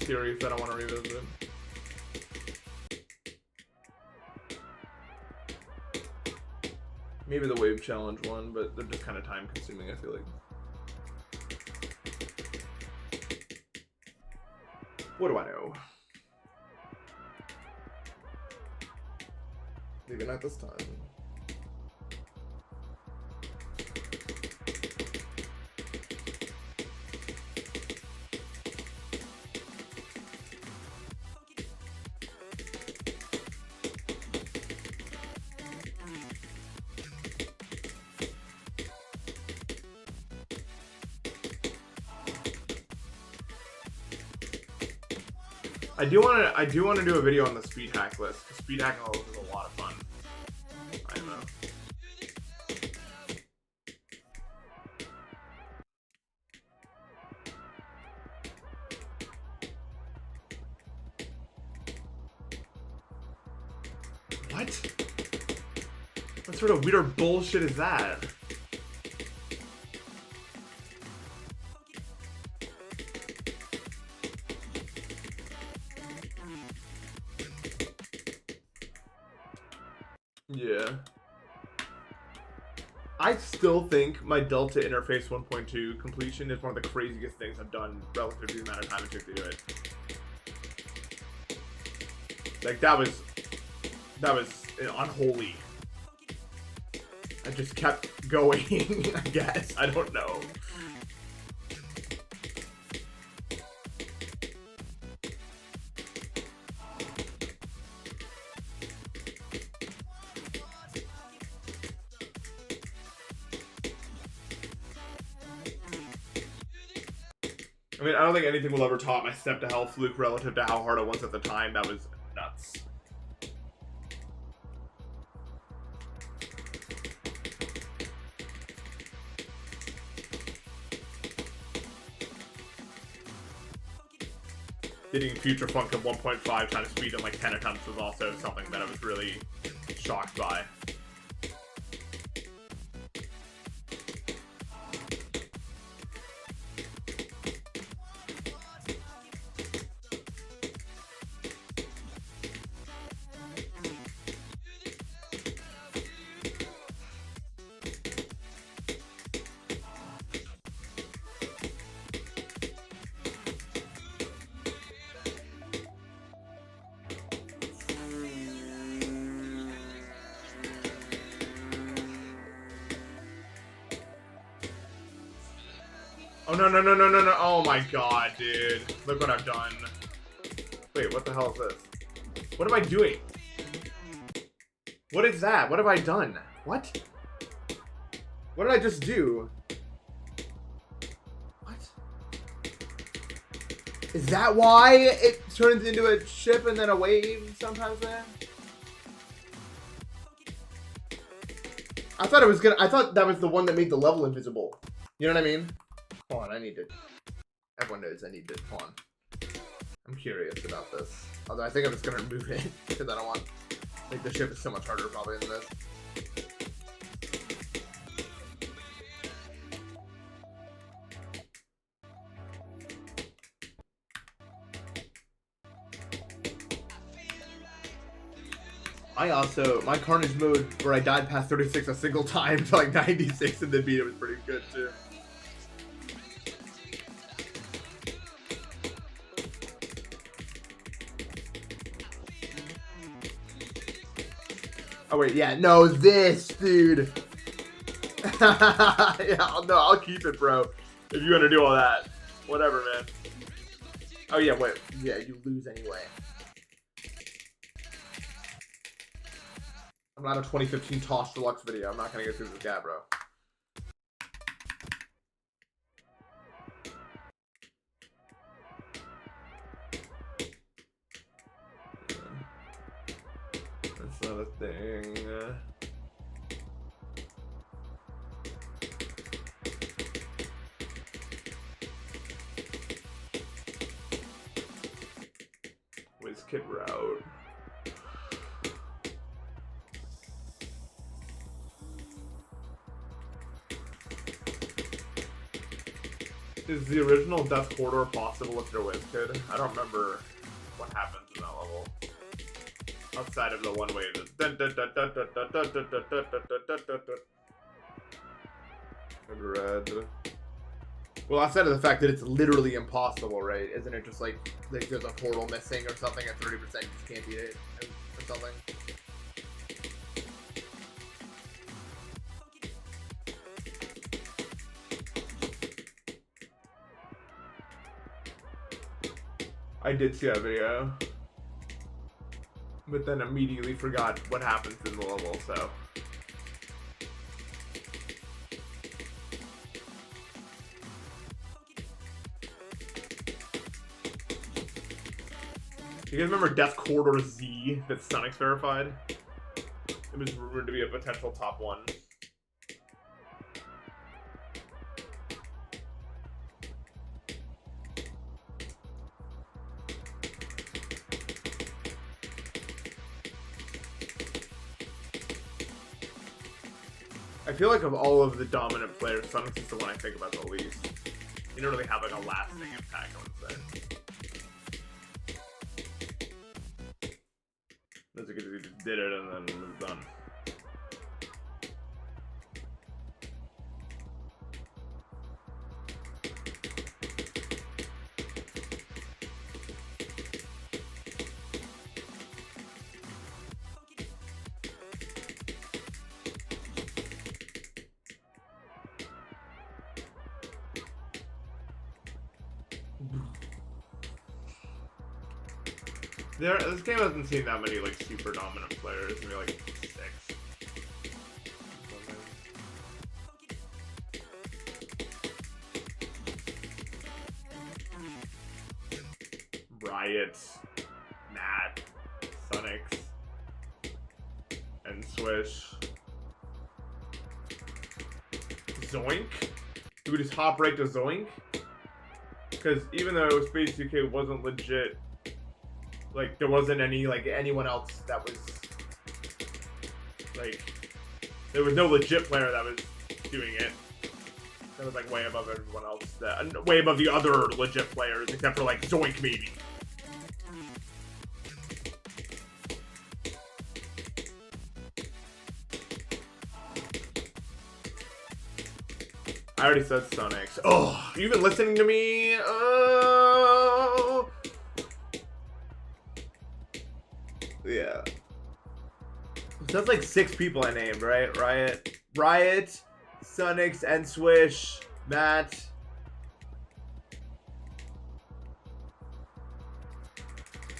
series that I want to revisit. Maybe the Wave Challenge one, but they're just kind of time consuming, I feel like. What do I know? Maybe not this time. I do want to do a video on the speed hack list. Speed hacking list is a lot of fun. I know. What? What sort of weird bullshit is that? Yeah. I still think my Delta Interface 1.2 completion is one of the craziest things I've done relative to the amount of time it took to do it. Like, that was unholy. I just kept going, I guess. I don't know. I mean, I don't think anything will ever top my step to hell fluke relative to how hard it was at the time. That was nuts. Hitting Future Funk at 1.5 times speed in like 10 attempts was also something that I was really shocked by. Oh, no. Oh my god, dude. Look what I've done. Wait, what? What the hell is this? What am I doing? What is that? What have I done? What? What did I just do? What? Is that why it turns into a ship and then a wave sometimes, man? I thought it was gonna. I thought that was the one that made the level invisible. You know what I mean? Hold on, I need to. Everyone knows I need to. Hold on. I'm curious about this. Although I think I'm just gonna remove it because I don't want. Like the ship is so much harder probably than this. My Carnage mode where I died past 36 a single time to like 96 and then beat it was pretty good too. Oh wait, yeah, no, this, dude. Yeah, no, I'll keep it, bro. If you want to do all that. Whatever, man. Oh yeah, wait. Yeah, you lose anyway. I'm not a 2015 Tosh Deluxe video. I'm not gonna get through this guy, bro. That's not a thing. WizKid route. Is the original Death Corridor possible if you're WizKid? I don't remember what happens in that level. Outside of the one way red. Well, outside of the fact that it's literally impossible, right? Isn't it just like there's a portal missing or something at 30%, you just can't beat it or something? I did see that video, but then immediately forgot what happens in the level, so. You guys remember Death Corridor Z that Sonic's verified? It was rumored to be a potential top 1. I feel like of all of the dominant players, Sonic's is the one I think about the least. You don't really have like a lasting impact, I would say. That's because he just did it and then moved on. This game hasn't seen that many like super dominant players, maybe like 6. Riot, Nat, Sonics, and Swish. Zoink? Do we just hop right to Zoink? Because even though Space UK wasn't legit, like, there wasn't any, like, anyone else that was, like, there was no legit player that was doing it. That was, like, way above everyone else. Way above the other legit players, except for, like, Zoink, maybe. I already said Sonics. Oh, you been listening to me? Oh. Yeah. So that's like 6 people I named, right? Riot, Sonics, and Swish, Matt.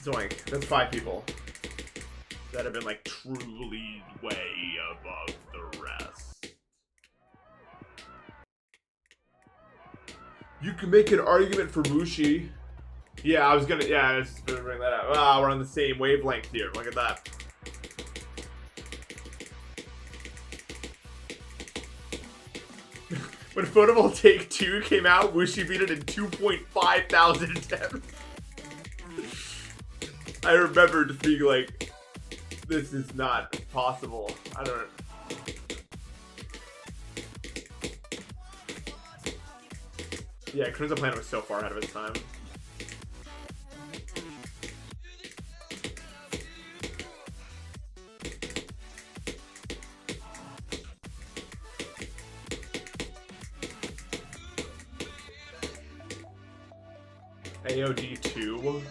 Zoink. That's 5 people that have been like truly way above the rest. You can make an argument for Mushi. Yeah, I was gonna bring that up. Wow, we're on the same wavelength here. Look at that. When Photovoltaic 2 came out, Wuxi beat it in 2.5 thousand attempts. I remember just being like, this is not possible. I don't. Yeah, Crimson Planet was so far ahead of its time. AOD 2.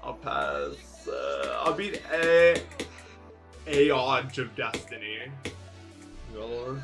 I'll pass. I'll beat Aodge of Destiny. Lord.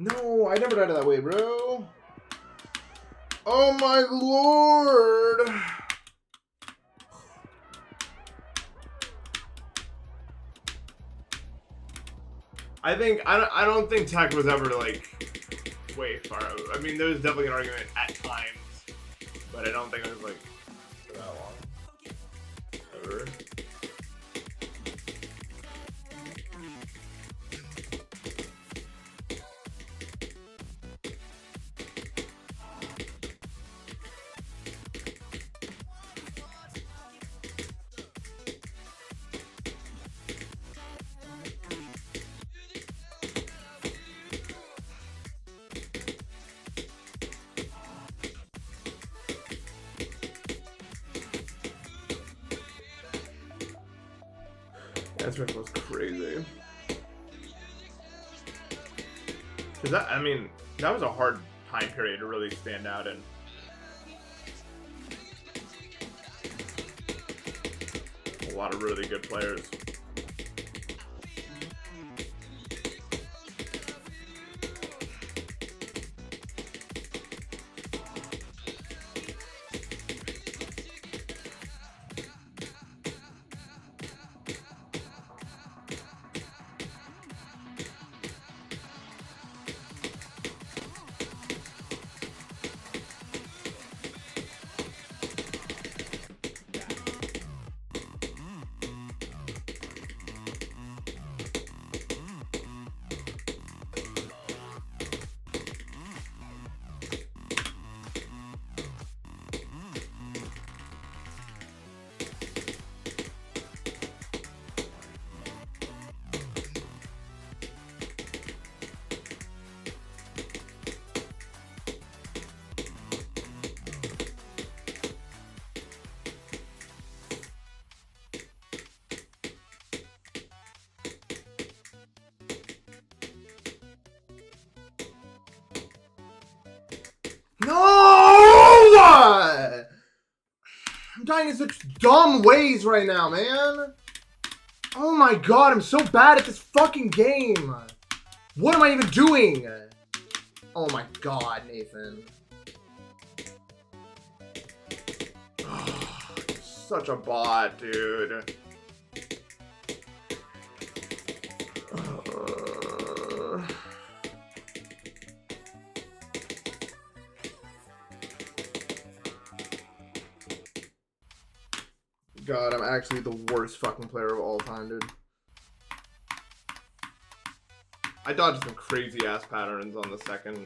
No, I never died that way, bro. Oh my lord. I don't think tech was ever like way far. I mean, there was definitely an argument at times, but I don't think it was like for that long. Ever. That was crazy. Cause that, I mean, that was a hard time period to really stand out in. A lot of really good players. No! I'm dying in such dumb ways right now, man. Oh my god, I'm so bad at this fucking game. What am I even doing? Oh my god, Nathan. Such a bot, dude. God, I'm actually the worst fucking player of all time, dude. I dodged some crazy ass patterns on the second.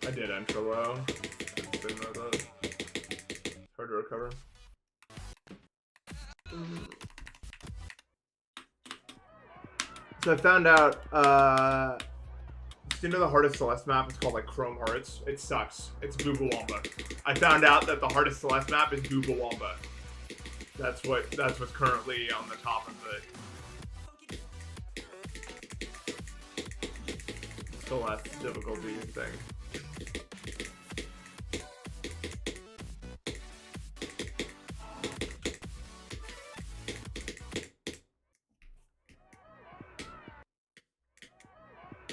I did enter low. Didn't know that. Hard to recover. So I found out, you know the hardest Celeste map is called like Chrome Hearts? It sucks. It's Boobawamba. I found out that the hardest Celeste map is Boobawamba. That's what's currently on the top of the Celeste difficulty thing.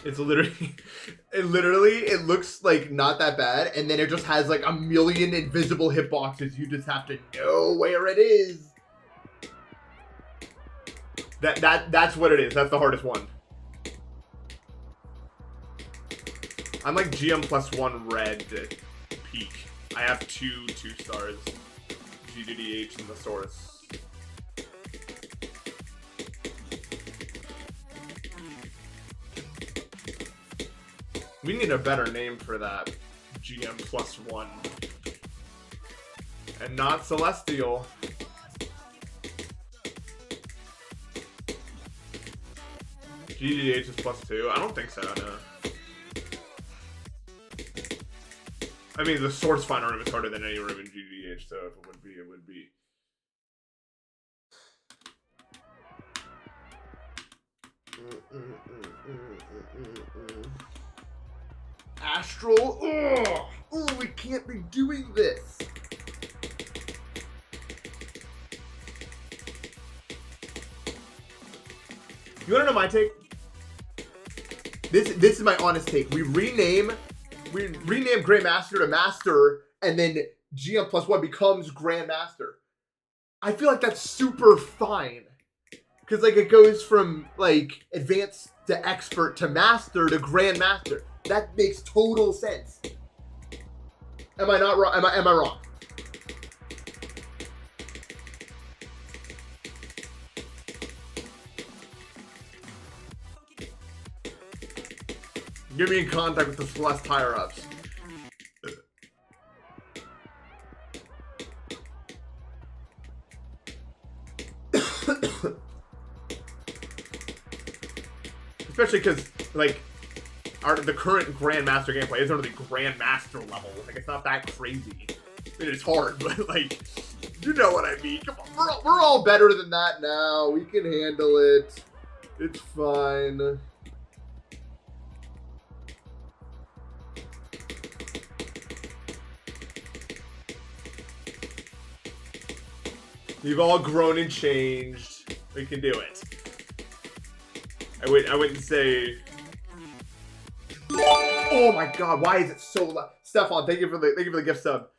It's literally, it looks like not that bad, and then it just has like a million invisible hitboxes. You just have to know where it is. That's what it is. That's the hardest one. I'm like GM +1 red peak. I have two stars. GDDH and the source. We need a better name for that. GM +1. And not Celestial. GDH is +2? I don't think so, no. I mean, the source final room is harder than any room in GDH, so if it would be, it would be. Astral. Oh, we can't be doing this. You wanna know my take? This is my honest take. We rename Grandmaster to Master, and then GM +1 becomes Grandmaster. I feel like that's super fine. Because like it goes from like advanced to expert to master to Grandmaster. That makes total sense. Am I not wrong? Am I wrong? Get me in contact with the Celeste higher-ups. Especially because, like, the current Grandmaster gameplay isn't really Grandmaster level. Like, it's not that crazy. I mean, it's hard, but, like, you know what I mean. Come on. We're all better than that now. We can handle it. It's fine. We've all grown and changed. We can do it. I wouldn't say. Oh my God! Why is it so loud? Stefan, thank you for the gift sub.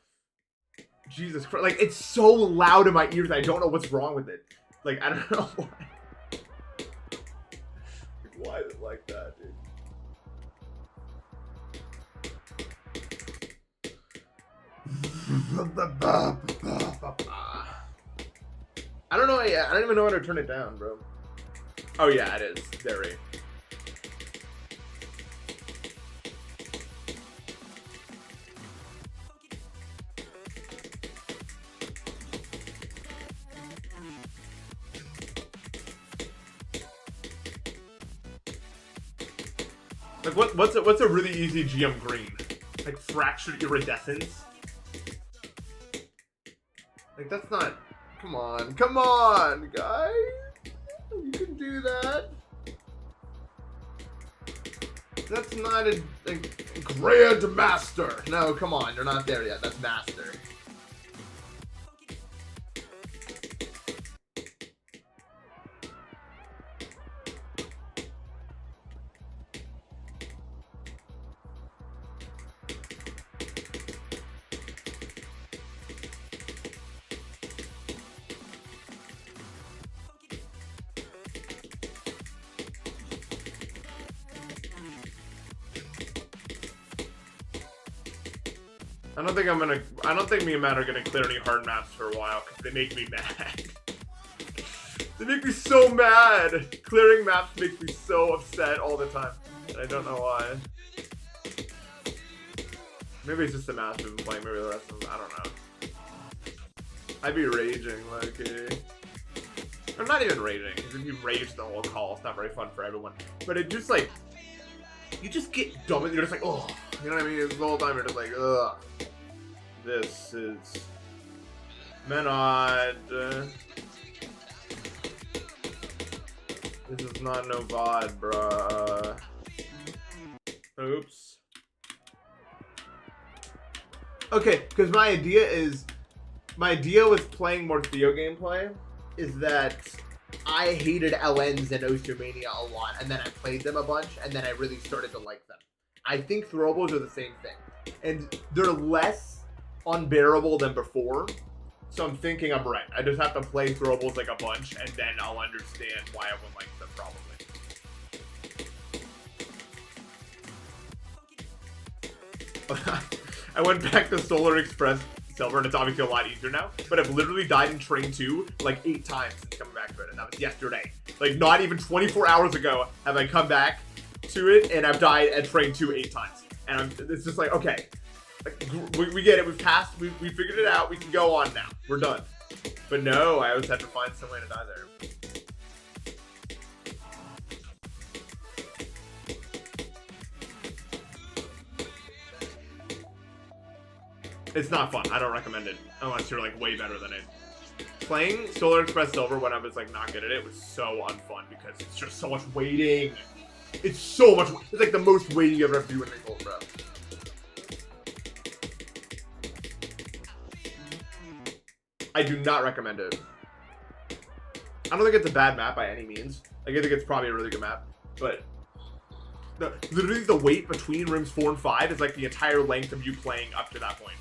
Jesus Christ! Like it's so loud in my ears. I don't know what's wrong with it. Like I don't know why. Why is it like that, dude? I don't know. I don't even know how to turn it down, bro. Oh yeah, it is. Very. Like what's a really easy GM green? Like fractured iridescence? Like that's not. Come on, guys. You can do that. That's not a Grandmaster. No, come on. You're not there yet. That's Master. I don't think me and Matt are gonna clear any hard maps for a while because they make me mad. They make me so mad. Clearing maps makes me so upset all the time. And I don't know why. Maybe it's just the maps we've been playing. Maybe the rest of them. I don't know. I'd be raging, Loki. I'm not even raging, because if you rage the whole call, it's not very fun for everyone. But it just, like, you just get dumb, and you're just like, oh, you know what I mean? The whole time you're just like, ugh. This is Menod. This is not no VOD, bruh. Oops. Okay, because my idea with playing more Theo gameplay is that I hated LNs and Ostermania a lot, and then I played them a bunch, and then I really started to like them. I think throwables are the same thing, and they're less unbearable than before, so I'm thinking I'm right. I just have to play throwables like a bunch, and then I'll understand why everyone likes them, probably. I went back to Solar Express Silver, and it's obviously a lot easier now, but I've literally died in Train 2 like 8 times since coming back to it, and that was yesterday. Like, not even 24 hours ago have I come back to it, and I've died at Train 2 8 times. And it's just like, okay, like, we get it, we've passed, we figured it out, we can go on now, we're done. But no, I always have to find some way to die there. It's not fun. I don't recommend it unless you're like way better than it. Playing Solar Express Silver when I was like not good at it was so unfun because it's just so much waiting. It's so much. It's like the most waiting you ever have to do in Nicole, bro. I do not recommend it. I don't think it's a bad map by any means. Like, I think it's probably a really good map, but literally the wait between rooms 4 and 5 is like the entire length of you playing up to that point.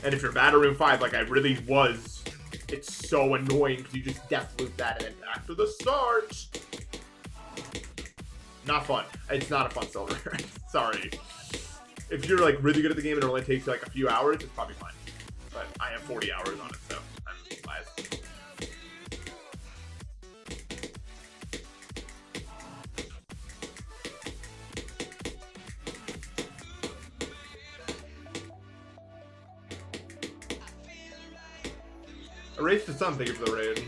And if you're bad at room 5, like I really was, it's so annoying because you just death loop that and then back to the start. Not fun. It's not a fun silver. Sorry. If you're like really good at the game and it only takes you like a few hours, it's probably fine. But I have 40 hours on it, so I'm biased. Erase to some, thank you for the raid.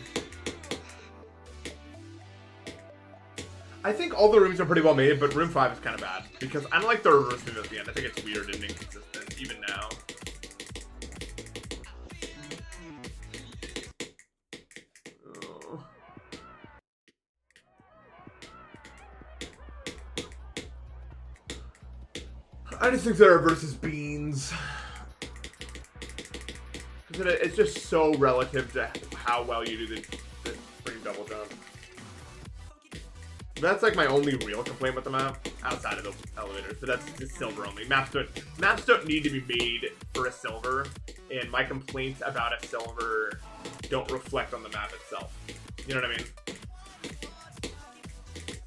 I think all the rooms are pretty well made, but room 5 is kind of bad. Because I don't like the reverse move at the end. I think it's weird and inconsistent, even now. Oh. I just think that reverse is beans. It's just so relative to how well you do the spring double jump. That's like my only real complaint with the map, outside of the elevators, but that's just silver only. Maps don't need to be made for a silver, and my complaints about a silver don't reflect on the map itself. You know what I mean?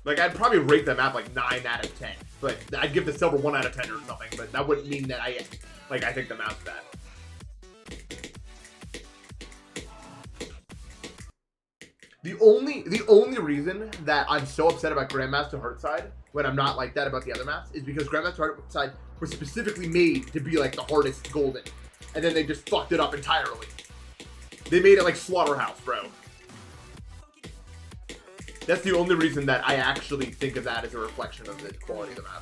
Like, I'd probably rate the map like 9 out of 10, but I'd give the silver 1 out of 10 or something, but that wouldn't mean that I think the map's bad. The only reason that I'm so upset about Grandmaster Heartside when I'm not like that about the other maps is because Grandmaster Heartside was specifically made to be like the hardest golden, and then they just fucked it up entirely. They made it like Slaughterhouse, bro. That's the only reason that I actually think of that as a reflection of the quality of the map.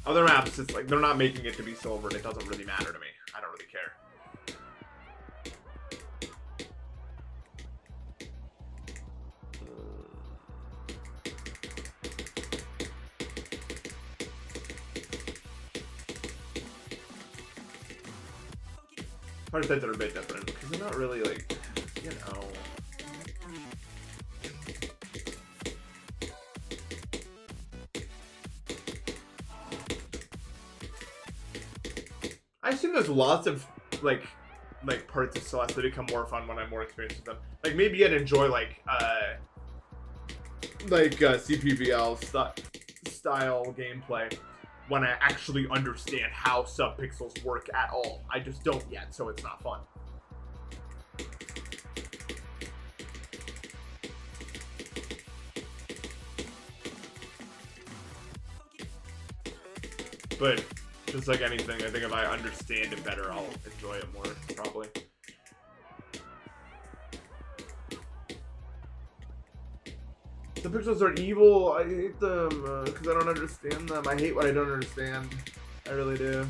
Other maps, it's like they're not making it to be silver, and it doesn't really matter to me. I don't really care. Heartsides are a bit different because they're not really like, you know. I assume there's lots of like parts of Celeste that become more fun when I'm more experienced with them. Like maybe I'd enjoy CPVL style gameplay when I actually understand how subpixels work at all. I just don't yet, so it's not fun. But just like anything, I think if I understand it better, I'll enjoy it more, probably. The pixels are evil. I hate them because I don't understand them. I hate what I don't understand. I really do.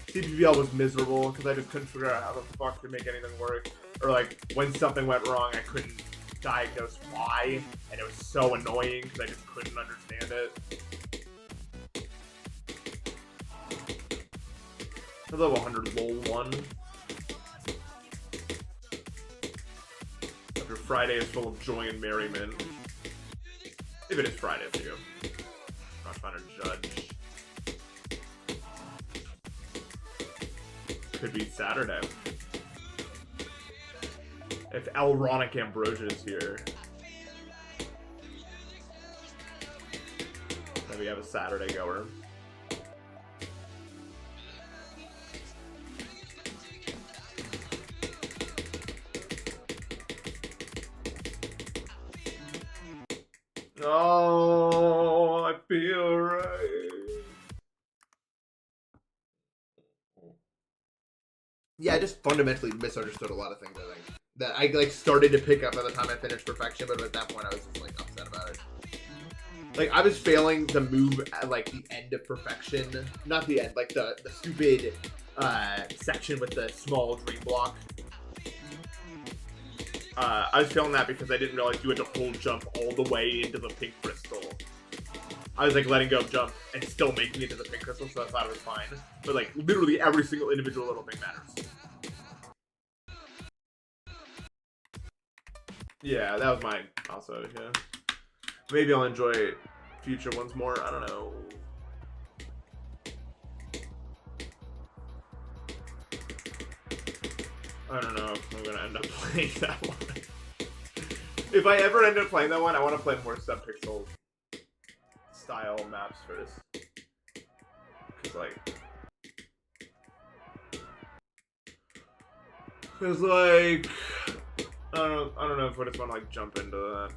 CPBL was miserable because I just couldn't figure out how the fuck to make anything work. Or like when something went wrong, I couldn't diagnose why, and it was so annoying because I just couldn't understand it. Level 100 lol 1. After Friday is full of joy and merriment. If it is Friday for you. I'm not trying to judge. Could be Saturday. If Aromantic Ambrosia is here. Then we have a Saturday goer. Oh, I feel right. Yeah, I just fundamentally misunderstood a lot of things, I think. That I like started to pick up by the time I finished Perfection, but at that point I was just like upset about it. Like I was failing to move at like the end of Perfection. Not the end, like the stupid section with the small dream block. I was failing that because I didn't realize you had to hold jump all the way into the pink crystal. I was like letting go of jump and still making it to the pink crystal, so I thought it was fine. But like literally every single individual little thing matters. Yeah, that was mine also, yeah. Maybe I'll enjoy future ones more, I don't know. I don't know if I'm gonna end up playing that one. If I ever end up playing that one, I want to play more sub-pixel style maps first. Cause like, I don't know if I just want to like jump into that.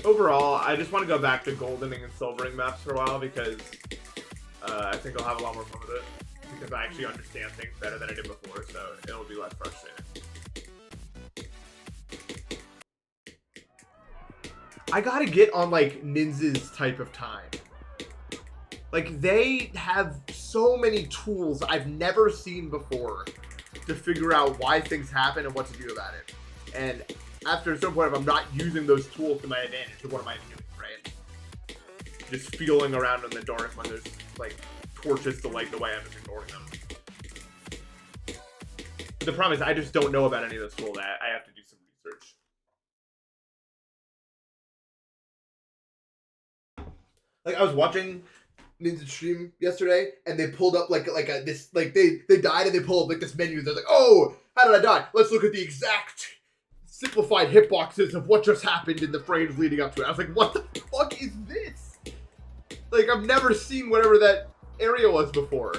Overall, I just want to go back to goldening and silvering maps for a while because I think I'll have a lot more fun with it. Because I actually understand things better than I did before, so it'll be less frustrating. I gotta get on like Ninja's type of time. Like they have so many tools I've never seen before to figure out why things happen and what to do about it. And after a certain point, if I'm not using those tools to my advantage, then what am I doing, right? Just feeling around in the dark when there's like torches to light the way, I'm just ignoring them. But the problem is I just don't know about any of those tools. I have to do some research. Like I was watching Ninja stream yesterday, and they pulled up like they died and they pulled up like this menu. They're like, oh, how did I die? Let's look at the exact simplified hitboxes of what just happened in the frames leading up to it. I was like, what the fuck is this? Like I've never seen whatever that area was before.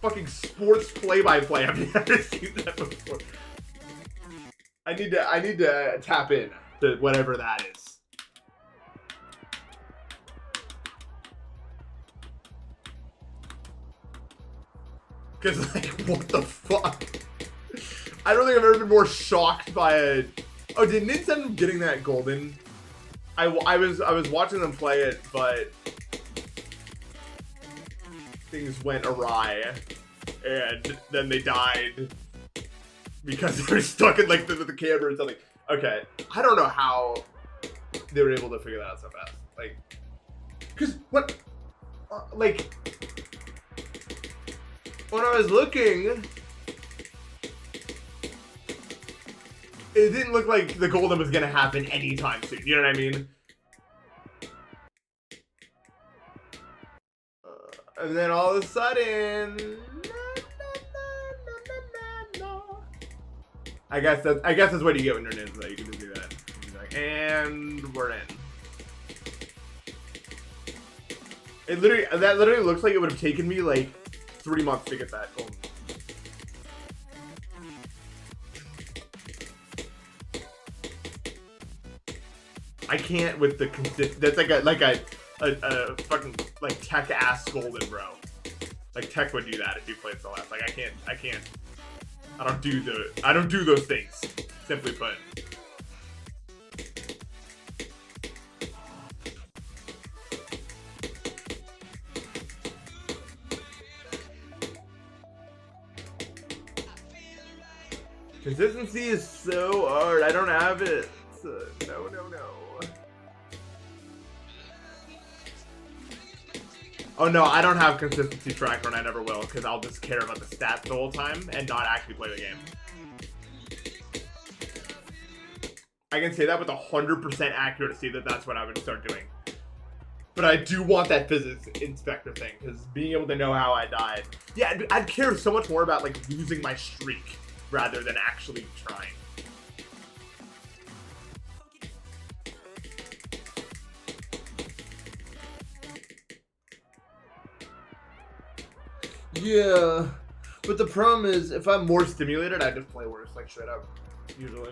Fucking sports play-by-play. I've never seen that before. I need to tap in to whatever that is. Cause like, what the fuck? I don't think I've ever been more shocked by a. Oh, did Nin end up getting that golden? I was watching them play it, but things went awry, and then they died because they were stuck in like the camera or something. Okay, I don't know how they were able to figure that out so fast. Like, cause what, like, when I was looking, it didn't look like the golden was gonna happen anytime soon. You know what I mean? And then all of a sudden, I guess that's what you get when you're ninja. You can just do that. Like, and we're in. That literally looks like it would have taken me like 3 months to get that golden. I can't with the that's like a fucking like tech ass golden, bro. Like tech would do that if you played Celeste. Like I can't. I don't do those things. Simply put. Consistency is so hard. I don't have it. No. Oh no, I don't have consistency tracker and I never will, because I'll just care about the stats the whole time and not actually play the game. I can say that with 100% accuracy that that's what I would start doing. But I do want that physics inspector thing, because being able to know how I died. Yeah, I'd care so much more about like losing my streak rather than actually trying. Yeah, but the problem is, if I'm more stimulated, I just play worse, like straight up, usually.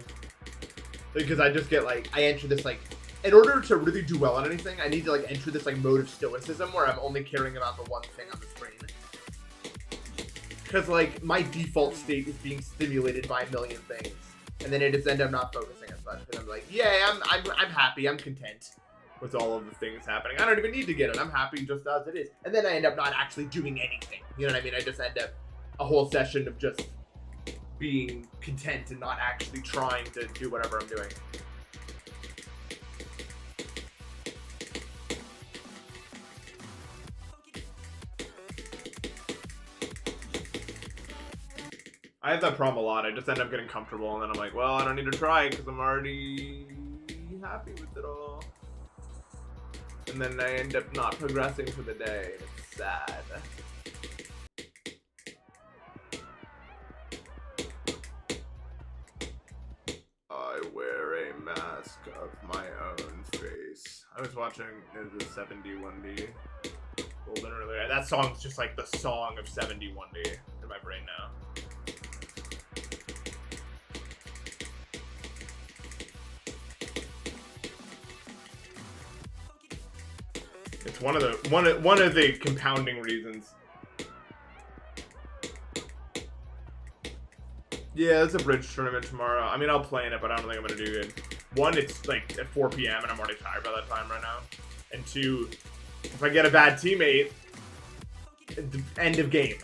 Because I just get like, I enter this like, in order to really do well on anything, I need to like enter this like mode of stoicism where I'm only caring about the one thing on the screen. Because like, my default state is being stimulated by a million things, and then I just end up not focusing as much, because I'm like, yeah, I'm happy, I'm content with all of the things happening. I don't even need to get it. I'm happy just as it is. And then I end up not actually doing anything. You know what I mean? I just end up a whole session of just being content and not actually trying to do whatever I'm doing. I have that problem a lot. I just end up getting comfortable and then I'm like, well, I don't need to try because I'm already happy with it all. And then I end up not progressing for the day. It's sad. I wear a mask of my own face. I was watching the 71D Golden earlier. That song's just like the song of 71D in my brain now. It's one of the compounding reasons. Yeah, it's a bridge tournament tomorrow. I mean, I'll play in it, but I don't think I'm gonna do good. One, it's like at 4 p.m. and I'm already tired by that time right now. And two, if I get a bad teammate, end of game.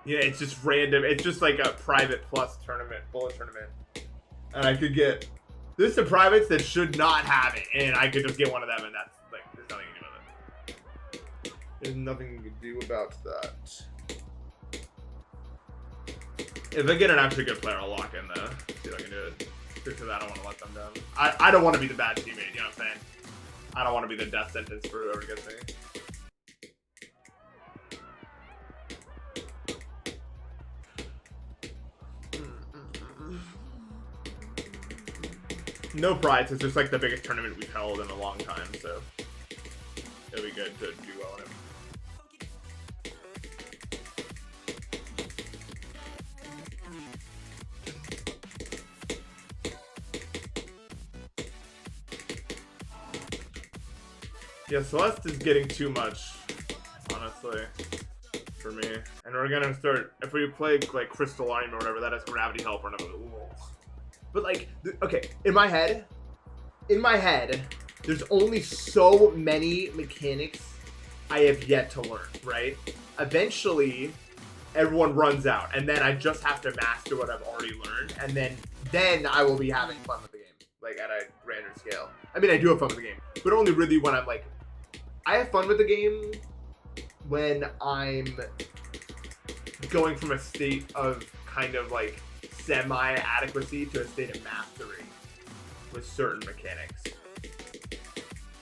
Yeah, it's just random. It's just like a private plus tournament, bullet tournament, and I could get. There's some privates that should not have it, and I could just get one of them, and that's. There's nothing you can do about that. If I get an actually good player, I'll lock in though. See if I can do it. Because I don't want to let them down. I don't want to be the bad teammate, you know what I'm saying? I don't want to be the death sentence for whoever gets me. No prize, it's just like the biggest tournament we've held in a long time, so it'll be good to do well in it. Yeah, Celeste is getting too much, honestly, for me. And we're gonna start, if we play like Crystal Arm or whatever, that has gravity help or another. But like, okay, in my head, there's only so many mechanics I have yet to learn, right? Eventually, everyone runs out, and then I just have to master what I've already learned, and then I will be having fun with the game, like at a grander scale. I mean, I do have fun with the game, but only really when I'm like, I have fun with the game when I'm going from a state of kind of like semi-adequacy to a state of mastery with certain mechanics.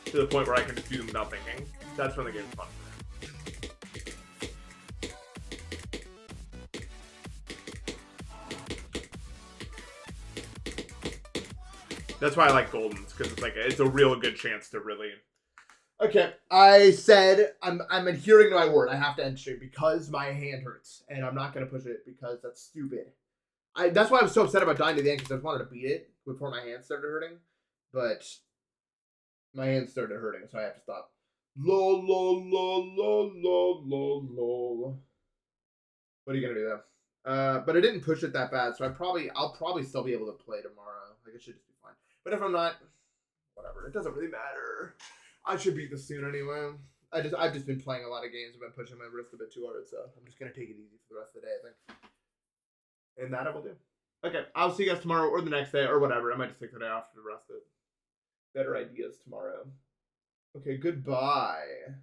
To the point where I can just do them without thinking. That's when the game's fun for me. That's why I like Goldens, because it's like it's a real good chance to really. Okay, I said I'm adhering to my word. I have to end stream because my hand hurts, and I'm not gonna push it because that's stupid. That's why I was so upset about dying to the end, because I wanted to beat it before my hands started hurting, but my hands started hurting, so I have to stop. Lol, lol, lol, lol, lol, lol, lol. What are you gonna do though? But I didn't push it that bad, so I'll probably still be able to play tomorrow. Like, it should just be fine. But if I'm not, whatever. It doesn't really matter. I should beat this soon anyway. I've just been playing a lot of games. I've been pushing my wrist a bit too hard, so I'm just gonna take it easy for the rest of the day, I think. And that I will do. Okay, I'll see you guys tomorrow or the next day or whatever. I might just take the day off to rest it. Better ideas tomorrow. Okay, goodbye.